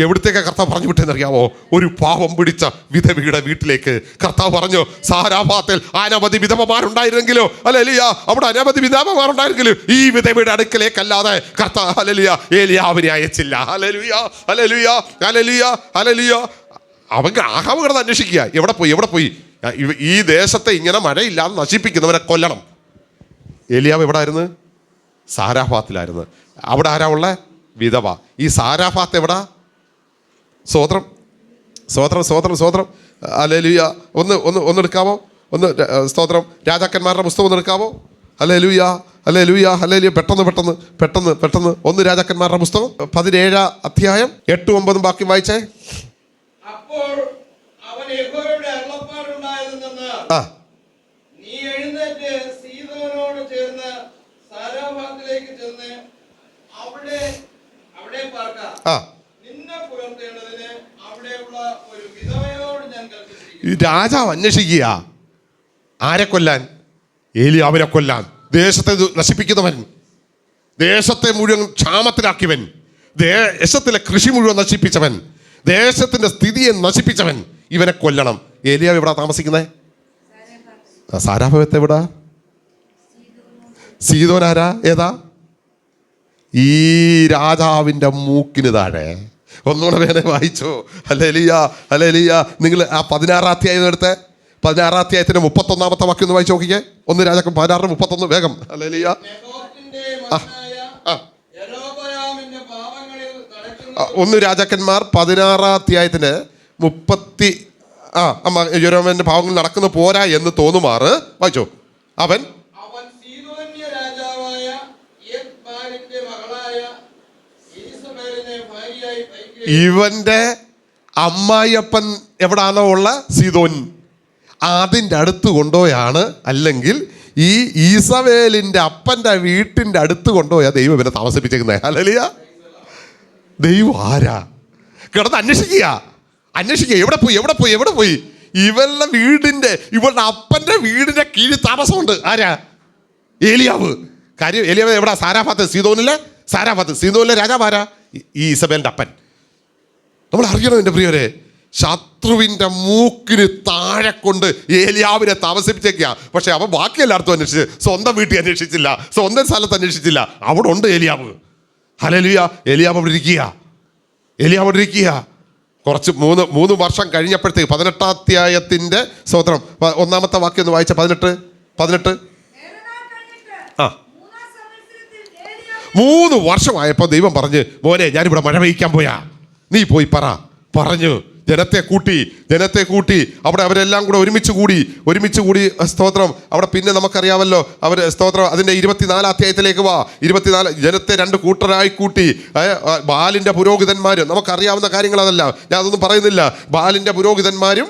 എവിടത്തേക്കാണ് കർത്താവ് പറഞ്ഞു വിട്ടെന്നറിയാമോ? ഒരു പാവം പിടിച്ച വിധവയുടെ വീട്ടിലേക്ക്. കർത്താവ് പറഞ്ഞു, സാരാഭാത്തിൽ അനവധി വിധവമാരുണ്ടായിരുന്നെങ്കിലോ, ഹല്ലേലൂയ, അവിടെ അനവധി വിധവമാരുണ്ടായിരുന്നെങ്കിലും ഈ വിധവയുടെ അടുക്കലേക്കല്ലാതെ കർത്താവ് ഹല്ലേലൂയ ഏലിയാവിനെ അയച്ചില്ല. ഹല്ലേലൂയ, ഹല്ലേലൂയ, ഹല്ലേലൂയ, ഹല്ലേലൂയ. അവർക്ക് ആഹാവ് കിടന്ന് അന്വേഷിക്കുക, എവിടെ പോയി? ഈ ദേശത്തെ ഇങ്ങനെ മഴയില്ലാതെ നശിപ്പിക്കുന്നവനെ കൊല്ലണം. ഏലിയാവ് എവിടെ ആയിരുന്നു? സാരാഫാത്തിലായിരുന്നു. അവിടെ ആരാ ഉള്ള? വിധവ. ഈ സാരാഫാത്ത് എവിടാ? സ്തോത്രം. ഹല്ലേലൂയ. ഒന്ന് എടുക്കാമോ? സ്തോത്രം, രാജാക്കന്മാരുടെ പുസ്തകം ഒന്ന് എടുക്കാമോ? ഹല്ലേലൂയ, ഹല്ലേലൂയ, ഹല്ലേലൂയ. പെട്ടെന്ന് ഒന്ന് രാജാക്കന്മാരുടെ പുസ്തകം 17-ാം അധ്യായം 8-9 വാക്യം വായിച്ചേ. അപ്പോൾ അവൻ യഹോവയുടെ അരുളപ്പാടുണ്ടായതെന്ന്, നീ എഴുന്നേറ്റ് സീദോനോട് ചേർന്ന് സാരാഭാത്തിലേക്ക് ചെന്ന് അവിടെ പാർക്ക. നിന്നെ പുറത്തേണ്ടതിന് അവിടെയുള്ള ഒരു വിധവയോട് ഞാൻ കൽപ്പിച്ചിരിക്കുന്നു. രാജാവ് അന്വേഷിക്കുക, ആരെ കൊല്ലാൻ? ഏലിയാവിനെ കൊല്ലാൻ. ദേശത്തെ നശിപ്പിക്കുന്നവൻ, ദേശത്തെ മുഴുവൻ ക്ഷാമത്തിലാക്കിയവൻ, ദേശത്തിലെ കൃഷി മുഴുവൻ നശിപ്പിച്ചവൻ, ദേശത്തിന്റെ സ്ഥിതിയെ നശിപ്പിച്ചവൻ, ഇവനെ കൊല്ലണം. ഏലിയാവ് എവിടാ താമസിക്കുന്നത്? സാരാഭാത്ത് എവിടാ? സീദോൻ ആരാ? ഏതാ? ഈ രാജാവിൻ്റെ മൂക്കിന് താഴെ. ഒന്നുകൂടെ വേണേ വായിച്ചോ. Hallelujah, hallelujah. നിങ്ങൾ ആ 16-ാം അധ്യായം എടുത്ത് 16-ാം അധ്യായത്തിന്റെ 31-ാമത്തെ വാക്യം ഒന്ന് വായിച്ചു നോക്കിക്കേ. ഒന്ന് രാജാക്കൻ 16:31 വേഗം. ഹല്ലേലൂയ. ഒന്ന് രാജാക്കന്മാർ 16-ാം അധ്യായത്തിന് 30 യൊരോബാമിന്റെ പാവങ്ങൾ നടക്കുന്ന പോരാ എന്ന് തോന്നുമാറ് വായിച്ചോ. അവൻ ഇവന്റെ അമ്മായിയപ്പൻ എവിടാണോ ഉള്ള സീദോൻ, അതിൻ്റെ അടുത്ത് കൊണ്ടുപോയാണ്, അല്ലെങ്കിൽ ഈ ഈസബേലിന്റെ അപ്പൻ്റെ വീട്ടിൻ്റെ അടുത്ത് കൊണ്ടുപോയാ ദൈവം ഇവനെ താമസിപ്പിച്ചേക്കുന്നത്. ഹല്ലേലൂയ. ദൈവം ആരാ? കിടന്ന് അന്വേഷിക്കുക. അന്വേഷിക്കുക, എവിടെ പോയി. ഇവളുടെ അപ്പന്റെ വീടിന്റെ കീഴിൽ താമസമുണ്ട്. ആരാ? ഏലിയാവ്. കാര്യം ഏലിയാവ് എവിടെ? സീദോനിലെ രാജാവാരാ? ഈ ഇസബേലിന്റെ അപ്പൻ. നമ്മൾ അറിയണം എൻ്റെ പ്രിയരെ, ശത്രുവിൻ്റെ മൂക്കിന് താഴെ കൊണ്ട് ഏലിയാവിനെ താമസിപ്പിച്ചേക്കുക. പക്ഷെ അവൻ ബാക്കി എല്ലായിടത്തും അന്വേഷിച്ച്, സ്വന്തം വീട്ടിൽ അന്വേഷിച്ചില്ല, സ്വന്തം സ്ഥലത്ത് അന്വേഷിച്ചില്ല. അവിടെ ഉണ്ട് ഏലിയാവ്. ഹല്ലേലൂയ. ഏലിയാവ് അവിടെ ഇരിക്കുക. കുറച്ച് മൂന്ന് വർഷം കഴിഞ്ഞപ്പോഴത്തേക്ക് 18-ാം അധ്യായത്തിൻ്റെ സ്തോത്രം 1-ാമത്തെ വാക്യം ഒന്ന് വായിച്ച. 18 3 വർഷമായപ്പോൾ ദൈവം പറഞ്ഞ്, മോനെ ഞാനിവിടെ മഴ പെയ്യിക്കാൻ പോയാ, നീ പോയി പറഞ്ഞു. ജനത്തെ കൂട്ടി അവിടെ അവരെല്ലാം കൂടെ ഒരുമിച്ച് കൂടി സ്തോത്രം. അവിടെ പിന്നെ നമുക്കറിയാമല്ലോ, അവർ സ്തോത്രം അതിൻ്റെ 24-ാം അധ്യായത്തിലേക്ക് വാ. 24 ജനത്തെ 2 കൂട്ടരായി കൂട്ടി. ബാലിൻ്റെ പുരോഹിതന്മാർ, നമുക്കറിയാവുന്ന കാര്യങ്ങൾ അതല്ല, ഞാൻ അതൊന്നും പറയുന്നില്ല. ബാലിൻ്റെ പുരോഹിതന്മാരും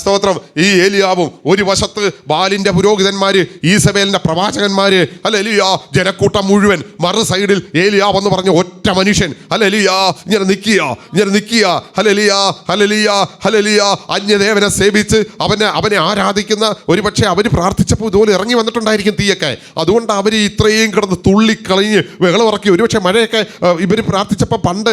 സ്തോത്രം ഈ ഏലിയാവും ഒരു വശത്ത്, ബാലിൻ്റെ പുരോഹിതന്മാര്, ഈസബേലിൻ്റെ പ്രവാചകന്മാര്. ഹല്ലേലൂയ. ജനക്കൂട്ടം മുഴുവൻ മറു സൈഡിൽ ഏലിയാവ് എന്ന് പറഞ്ഞ ഒറ്റ മനുഷ്യൻ. ഹല്ലേലൂയ. ഇങ്ങനെ നിൽക്കുക. ഹല്ലേലൂയ. അന്യദേവനെ സേവിച്ച് അവനെ ആരാധിക്കുന്ന, ഒരുപക്ഷെ അവർ പ്രാർത്ഥിച്ചപ്പോൾ ഇതുപോലെ ഇറങ്ങി വന്നിട്ടുണ്ടായിരിക്കും തീയൊക്കെ. അതുകൊണ്ട് അവർ ഇത്രയും കിടന്ന് തുള്ളിക്കളഞ്ഞ് ബഹളമിറക്കി. ഒരുപക്ഷെ മഴയൊക്കെ ഇവർ പ്രാർത്ഥിച്ചപ്പോൾ പണ്ട്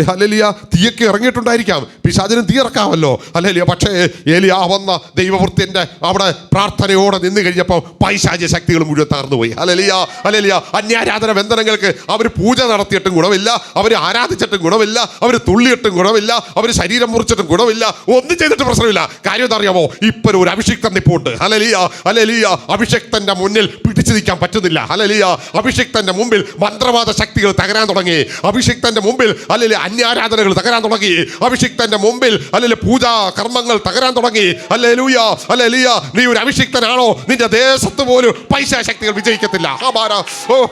ഹല്ലേലൂയ തീയൊക്കെ ഇറങ്ങിയിട്ടുണ്ടായിരിക്കാം. പിശാചിനും തീ ഇറക്കാമല്ലോ. ഹല്ലേലൂയ. പക്ഷേ ഏലിയാവെന്ന ദൈവവൃത്യന്റെ അവിടെ പ്രാർത്ഥനയോടെ നിന്ന് കഴിഞ്ഞപ്പോൾ പൈശാചിക ശക്തികൾ മുഴുവൻ തകർന്നു പോയി. ഹല്ലേലൂയ. അന്യാരാധന ബന്ധനങ്ങൾക്ക് അവർ പൂജ നടത്തിയിട്ടും ഗുണമില്ല, അവർ ആരാധിച്ചിട്ടും ഗുണമില്ല, അവർ തുള്ളിയിട്ടും ഗുണമില്ല, അവർ ശരീരം മുറിച്ചിട്ടും ഗുണമില്ല, ഒന്നും ചെയ്തിട്ട് പ്രശ്നമില്ല. കാര്യം എന്താ അറിയാമോ? ഇപ്പൊ ഒരു അഭിഷിക്തൻ നിപ്പുണ്ട്. ഹല്ലേലൂയ. അഭിഷിക്തന്റെ മുന്നിൽ പിടിച്ചു നിൽക്കാൻ പറ്റുന്നില്ല. ഹല്ലേലൂയ. അഭിഷിക്തന്റെ മുമ്പിൽ മന്ത്രവാദ ശക്തികൾ തകരാൻ തുടങ്ങി. അഭിഷിക്തന്റെ മുമ്പിൽ അന്യാരാധനകൾ തകരാൻ തുടങ്ങി. അഭിഷിക്തന്റെ മുമ്പിൽ പൂജാ കർമ്മങ്ങൾ തകരാൻ തുടങ്ങി. ഹല്ലേലൂയ. നീ ഒരു അഭിഷിക്തനാണോ? നിന്റെ ദേശത്ത് പോലും പൈശാചിക ശക്തികൾ വിജയിക്കത്തില്ല.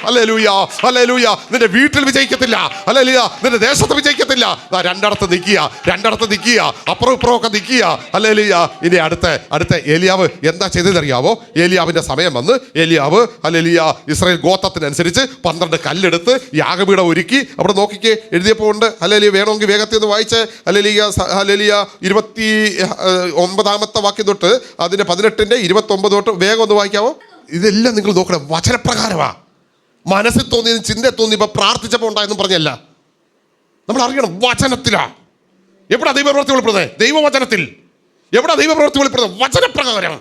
ഹല്ലേലൂയ. നിന്റെ വീട്ടിൽ വിജയിക്കത്തില്ല. ഹല്ലേലൂയ. നിന്റെ ദേശത്ത് വിജയിക്കത്തില്ല. രണ്ടിടത്ത് നിൽക്കുക, അപ്പുറം ഇപ്പുറമൊക്കെ നിൽക്കുക. ഹല്ലേലൂയ. ഇനി അടുത്ത ഏലിയാവ് എന്താ ചെയ്തതറിയാവോ? ഏലിയാവിന്റെ സമയം വന്ന് ഏലിയാവ് ഹല്ലേലൂയ ഇസ്രായേൽ ഗോത്രത്തിനനുസരിച്ച് 12 കല്ലെടുത്ത് യാഗപീഠം ഒരുക്കി. അവിടെ നോക്കിക്കേ, എഴുതിയപ്പോൾ ഉണ്ട്. ഹല്ലേലൂയ. വേണമെങ്കിൽ വേഗത്തിൽ ഒന്ന് വായിച്ച്. ഹല്ലേലൂയ 29-ാമത്തെ വാക്യം തൊട്ട് അതിന്റെ 18-ന്റെ 29 തൊട്ട് വേഗം ഒന്ന് വായിക്കാവോ? ഇതെല്ലാം നിങ്ങൾ നോക്കണം, വചനപ്രകാരമാ. മനസ്സിൽ തോന്നിയതും ചിന്തയിൽ തോന്നിയപ്പോൾ പ്രാർത്ഥിച്ചപ്പോൾ ഉണ്ടായെന്നും പറഞ്ഞല്ല. നമ്മൾ അറിയണം, വചനത്തിലാ. എവിടെ ദൈവപ്രവൃത്തി വെളിപ്പെടുന്നത്? ദൈവവചനത്തിൽ. എവിടെ ദൈവപ്രവൃത്തി വെളിപ്പെടുന്നത്? വചനപ്രകാരം.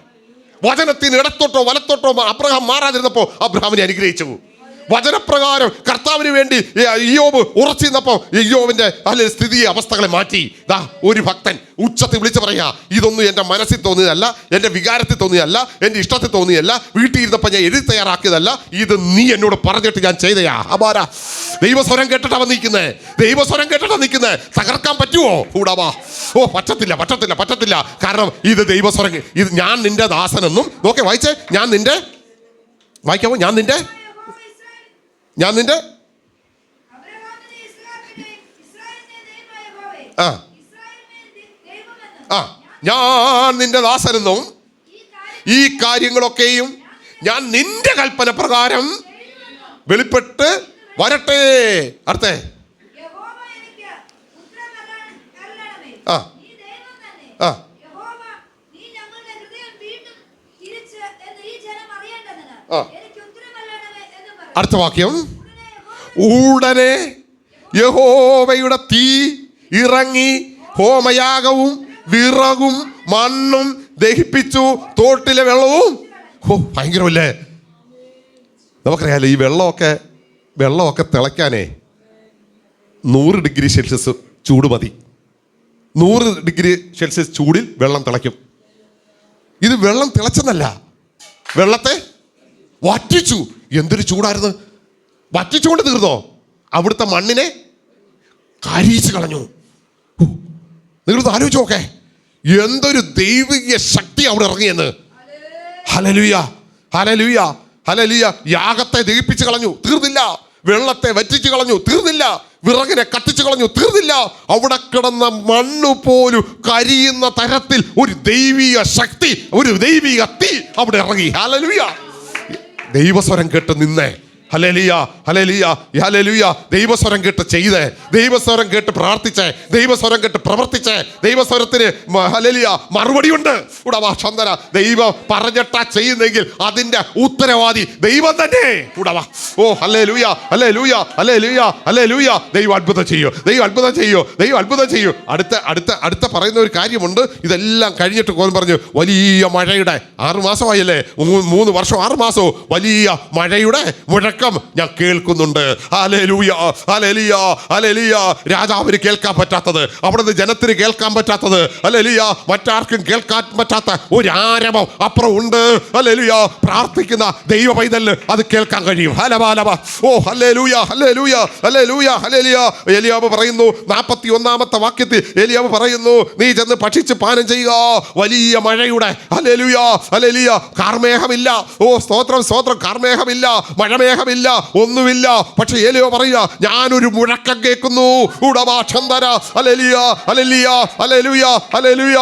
വചനത്തിന് ഇടത്തോട്ടോ വലത്തോട്ടോ അബ്രഹാം മാറാതിരുന്നപ്പോൾ അബ്രഹാമിനെ അനുഗ്രഹിച്ചു. വചനപ്രകാരം കർത്താവിന് വേണ്ടി ഇയ്യോബ് ഉറച്ചിരുന്നപ്പോൾ ഇയ്യോബിന്റെ സ്ഥിതി അവസ്ഥകളെ മാറ്റി. ഒരു ഭക്തൻ ഉച്ചത്തിൽ വിളിച്ച് പറയാ, ഇതൊന്നും എൻ്റെ മനസ്സിൽ തോന്നിയതല്ല, എൻ്റെ വികാരത്തിൽ തോന്നിയതല്ല, എൻ്റെ ഇഷ്ടത്തിൽ തോന്നിയതല്ല, വീട്ടിൽ ഇരുന്നപ്പോൾ ഞാൻ എഴുതി തയ്യാറാക്കിയതല്ല, ഇത് നീ എന്നോട് പറഞ്ഞിട്ട് ഞാൻ ചെയ്തയാ. അപാര ദൈവസ്വരം കേട്ടിട്ടാ നിൽക്കുന്നത്. തകർക്കാൻ പറ്റുമോ? കൂടാവാ. പറ്റത്തില്ല. കാരണം ഇത് ദൈവസ്വരം. ഇത് ഞാൻ നിന്റെ ദാസനെന്നും നോക്കെ വായിച്ചേ. വായിക്കാവോ? ഞാൻ നിന്റെ ഞാൻ നിന്റെ ദാസനെന്നും ഈ കാര്യങ്ങളൊക്കെയും ഞാൻ നിന്റെ കൽപ്പന പ്രകാരം വെളിപ്പെട്ട് വരട്ടെ. അടുത്തേ അടുത്ത വാക്യം, ഉടനെ യഹോവയുടെ തീ ഇറങ്ങി ഹോമയാഗവും വിറകും മണ്ണും ദഹിപ്പിച്ചു, തോട്ടിലെ വെള്ളവും. ഭയങ്കരമല്ലേ? നമുക്കറിയാലോ, ഈ വെള്ളമൊക്കെ തിളയ്ക്കാനേ 100 ഡിഗ്രി സെൽഷ്യസ് ചൂട് മതി. 100 ഡിഗ്രി സെൽഷ്യസ് ചൂടിൽ വെള്ളം തിളയ്ക്കും. ഇത് വെള്ളം തിളച്ചെന്നല്ല, വെള്ളത്തെ വറ്റിച്ചു. എന്തൊരു ചൂടായിരുന്നു! വറ്റിച്ചുകൊണ്ട് തീർന്നോ? അവിടുത്തെ മണ്ണിനെ കരിയിച്ച് കളഞ്ഞു. നിങ്ങളത് ആലോചിച്ച് നോക്കേ, എന്തൊരു ദൈവിക ശക്തി അവിടെ ഇറങ്ങിയെന്ന്. ഹല്ലേലൂയ. യാഗത്തെ ദഹിപ്പിച്ച് കളഞ്ഞു, തീർന്നില്ല. വെള്ളത്തെ വറ്റിച്ച് കളഞ്ഞു, തീർന്നില്ല. വിറകിനെ കത്തിച്ചു കളഞ്ഞു, തീർന്നില്ല. അവിടെ കിടന്ന മണ്ണ് പോലും കരിയുന്ന തരത്തിൽ ഒരു ദൈവിക ശക്തി, ഒരു ദൈവിക തീ അവിടെ ഇറങ്ങി. ഹല്ലേലൂയ. ദൈവസ്വരം കേട്ട് നിന്നേ. ഹല്ലേലൂയ, ഹല്ലേലൂയ, ഹല്ലേലൂയ. ദൈവസ്വരം കേട്ട് ചെയ്ത്, ദൈവസ്വരം കേട്ട് പ്രാർത്ഥിച്ച്, ദൈവസ്വരം കേട്ട് പ്രവർത്തിച്ച്, ദൈവസ്വരത്തിന് ഹല്ലേലൂയ മറുപടിയുണ്ട്. ഉടവാ ചന്ദന, ദൈവം പറഞ്ഞിട്ടാ ചെയ്യുന്നെങ്കിൽ അതിന്റെ ഉത്തരവാദി ദൈവം തന്നെ. ഉടവാ, ഓ ഹല്ലേലൂയ, ഹല്ലേലൂയ, ഹല്ലേലൂയ, ഹല്ലേലൂയ. ദൈവം അത്ഭുതം ചെയ്യൂ, ദൈവം അത്ഭുതം ചെയ്യൂ, ദൈവം അത്ഭുതം ചെയ്യൂ. അടുത്ത പറയുന്ന ഒരു കാര്യമുണ്ട്. ഇതെല്ലാം കഴിഞ്ഞിട്ട് കോൻ പറഞ്ഞു, വലിയ മഴയുടെ 6 മാസമായല്ലേ, 3 വർഷം 6 മാസവും വലിയ മഴയുടെ മുഴക്കം ഞാൻ കേൾക്കുന്നുണ്ട്. ഹല്ലേലൂയ, ഹല്ലേലൂയ, ഹല്ലേലൂയ. രാജാവിന് കേൾക്കാൻ പറ്റാത്തത്, അവിടുന്ന് ജനത്തിന് കേൾക്കാൻ പറ്റാത്തത്, ഹല്ലേലൂയ, മറ്റാർക്കും കേൾക്കാൻ പറ്റാത്ത ഒരു ആരവം അപ്പുറം ഉണ്ട്. ഹല്ലേലൂയ, പ്രാർത്ഥിക്കുന്ന ദൈവ പൈതലിന് അത് കേൾക്കാൻ കഴിയും. ഹലബാലബ, ഓ ഹല്ലേലൂയ, ഹല്ലേലൂയ, ഹല്ലേലൂയ, ഹല്ലേലൂയ. ഏലിയാവ് പറയുന്നു 41-ാമത്തെ വാക്യത്തിൽ ഏലിയാവ് പറയുന്നു, നീ ചെന്ന് ഭക്ഷിച്ച് പാനം ചെയ്യുക. വലിയ മഴയുടെ ഹല്ലേലൂയ, ഹല്ലേലൂയ, കാർമേഘമില്ല. ഓ സ്തോത്രം, സ്തോത്രം. കാർമേഘമില്ല, മഴമേഘമില്ല, ഒന്നുമില്ല. പക്ഷെ ഏലിയാവ് പറയുക, ഞാനൊരു മുഴക്കം കേൾക്കുന്നു. ഹല്ലേലൂയ, ഹല്ലേലൂയ, ഹല്ലേലൂയ, ഹല്ലേലൂയ.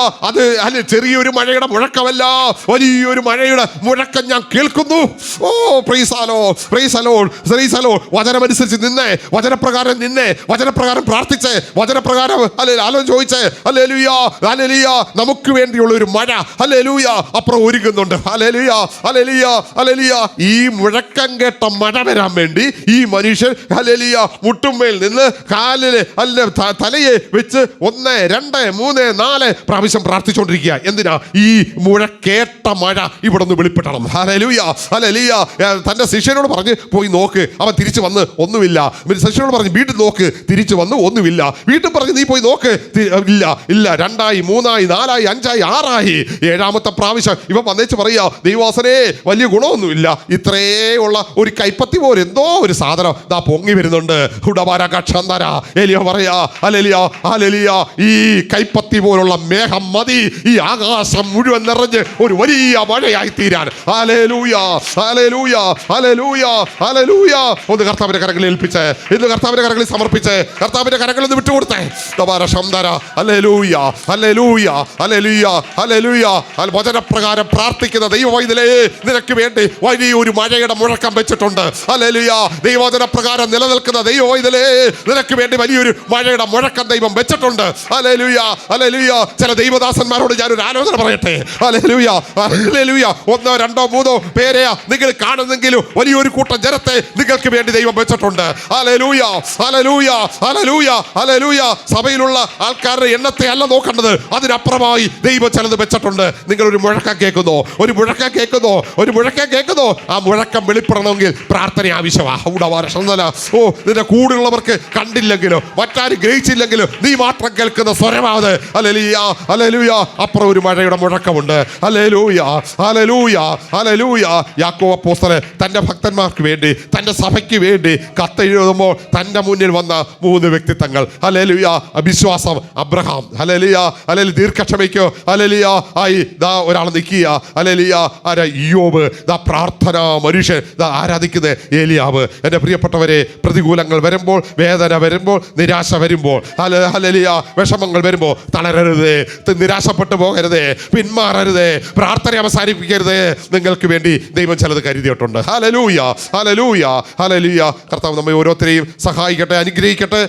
അത് ചെറിയൊരു മഴയുടെ മുഴക്കമല്ല, വലിയൊരു മഴയുടെ മുഴക്കം ഞാൻ കേൾക്കുന്നു. Oh praise the Lord, praise the Lord, praise the Lord. വചനമനുസരിച്ച് നിന്നേ, വചനപ്രകാരം നിന്നേ, വചനപ്രകാരം പ്രാർത്ഥിച്ചേ, വചനപ്രകാരം ആലോചന ചോദിച്ചേ. ഹല്ലേലൂയ, ഹല്ലേലൂയ. നമുക്ക് വേണ്ടിയുള്ള ഒരു മഴ ഹല്ലേലൂയ അപ്പുറം ഒരുങ്ങുന്നുണ്ട്. ഹല്ലേലൂയ, ഹല്ലേലൂയ, ഹല്ലേലൂയ. ഈ മുഴക്കം കേട്ട മഴ വരാൻ വേണ്ടി ഈ മനുഷ്യൻ ഹല്ലേലൂയ മുട്ടുമേൽ നിന്ന് കാലില് തലയെ വെച്ച് 1, 2, 3, 4 പ്രാവശ്യം പ്രാർത്ഥിച്ചുകൊണ്ടിരിക്കുക. എന്തിനാ? ഈ മുഴക്കേട്ട മഴ ഇവിടെ നിന്ന് വെളിപ്പെടണം. Hallelujah, hallelujah. തന്റെ ശിഷ്യനോട് പറഞ്ഞ് പോയി നോക്ക്. അവൻ തിരിച്ചു വന്ന് ഒന്നുമില്ല. ശിഷ്യനോട് പറഞ്ഞ് വീട്ടിൽ നോക്ക്. തിരിച്ചു വന്ന് ഒന്നുമില്ല. വീട്ടിൽ പറഞ്ഞ് നീ പോയി നോക്ക്. ഇല്ല, ഇല്ല. 2ആയി, 3ആയി, 4ആയി, 5ആയി, 6ആയി. 7ാമത്തെ പ്രാവശ്യം ഇവ വന്നേച്ച് പറയാ, ദൈവവാസനെ വലിയ ഗുണമൊന്നുമില്ല, ഇത്രേ ഉള്ള ഒരു കൈപ്പത്തി പോലെ എന്തോ ഒരു സാധനം ദാ പൊങ്ങി വരുന്നുണ്ട്. ഏലിയ പറയാ, ഹല്ലേലൂയ, ഹല്ലേലൂയ. ഈ കൈപ്പത്തി പോലുള്ള മേഘം മതി ഈ ആകാശം മുഴുവൻ നിറഞ്ഞ് ഒരു വലിയ മഴയായി തീരാൻ. ഹല്ലേലൂയ, ഹല്ലേലൂയ, ഹല്ലേലൂയ, ഹല്ലേലൂയ. ഒന്ന് കർത്താവിന്റെ കരങ്ങളിൽ ഏൽപ്പിച്ച്, ഇന്ന് കർത്താവിന്റെ കരങ്ങളിൽ സമർപ്പിച്ച്, കർത്താവിന്റെ കരങ്ങളിൽ നിന്ന് വിട്ടുകൊടുത്തേ. ഹല്ലേലൂയ, ഹല്ലേലൂയ, ഹല്ലേലൂയ, ഹല്ലേലൂയ. വചനപ്രകാരം പ്രാർത്ഥിക്കുന്ന ദൈവവൈതലേ, നിനക്ക് വേണ്ടി വലിയൊരു മഴയുടെ മുഴക്കം വെച്ചിട്ടുണ്ട്. ഹല്ലേലൂയ. ദൈവവചനപ്രകാരം നിലനിൽക്കുന്ന ദൈവവൈതലേ, നിനക്ക് വേണ്ടി വലിയൊരു മഴയുടെ മുഴക്കം ദൈവം വെച്ചിട്ടുണ്ട്. ഹല്ലേലൂയ, ഹല്ലേലൂയ. ചില ദൈവദാസന്മാരോട് ഞാനൊരു ആലോചന പറയട്ടെ. Hallelujah, hallelujah. 1, 2, 3 പേരെയാ നിങ്ങൾ കാണുന്നെങ്കിലും വലിയൊരു കൂട്ടം ജനത്തെ നിങ്ങൾക്ക് വേണ്ടി ദൈവം വെച്ചിട്ടുണ്ട്. ഹല്ലേലൂയ, ഹല്ലേലൂയ, ഹല്ലേലൂയ, ഹല്ലേലൂയ. സഭയിലുള്ള ആൾക്കാരുടെ എണ്ണത്തെ അല്ല നോക്കേണ്ടത്, അതിനപ്പുറമായി ദൈവം ചിലത് വെച്ചിട്ടുണ്ട്. നിങ്ങൾ ഒരു മുഴക്കം കേൾക്കുന്നു, ഒരു മുഴക്കം കേൾക്കുന്നു, ഒരു മുഴക്കം കേൾക്കുന്നു. ആ മുഴക്കം വെളിപ്പെടണമെങ്കിൽ പ്രാർത്ഥന ആവശ്യമാണ്. ഓ, നിന്റെ കൂടുള്ളവർക്ക് കണ്ടില്ലെങ്കിലും മറ്റാരും ഗ്രഹിച്ചില്ലെങ്കിലും നീ മാത്രം കേൾക്കുന്ന സ്വരമാത്. Hallelujah, hallelujah. അപ്പുറം ഒരു മഴയുടെ മുഴക്കമുണ്ട്. ഹല്ലേലൂയ, ഹല്ലേലൂയ, ഹല്ലേലൂയ. യാക്കോബ് അപ്പോസ്തലൻ തന്റെ ഭക്തന്മാർക്ക് വേണ്ടി, തന്റെ സഭയ്ക്ക് വേണ്ടി കത്തെഴുതുമ്പോൾ തന്റെ മുന്നിൽ വന്ന 3 വ്യക്തിത്വങ്ങൾ. ഹല്ലേലൂയ. വിശ്വാസം അബ്രഹാം. ഹല്ലേലൂയ, ഹല്ലേലൂയ. ദീർഘക്ഷമയ്ക്കോ ഹല്ലേലൂയ ആയി ദാ ഒരാൾ നിൽക്കുക. ഹല്ലേലൂയ. ആരാ? ഇയ്യോബ്. ദാ പ്രാർത്ഥന മനുഷ്യൻ. ദാ ആരാധിക്കുന്ന ഏലിയാവ്. എൻ്റെ പ്രിയപ്പെട്ടവരെ, പ്രതികൂലങ്ങൾ വരുമ്പോൾ, വേദന വരുമ്പോൾ, നിരാശ വരുമ്പോൾ, ഹല്ലേലൂയ, വിഷമങ്ങൾ വരുമ്പോൾ തളരരുത്, നിരാശപ്പെട്ടു പോകരുത്, പിന്മാറരുത്, പ്രാർത്ഥന അവസാനിപ്പിക്കരുത്. നിങ്ങൾക്ക് വേണ്ടി ദൈവം ചിലത് കരുതിയിട്ടുണ്ട്. ഹല്ലേലൂയ, ഹല്ലേലൂയ, ഹല്ലേലൂയ. കർത്താവ് നമ്മെ ഓരോരുത്തരെയും സഹായിക്കട്ടെ, അനുഗ്രഹിക്കട്ടെ.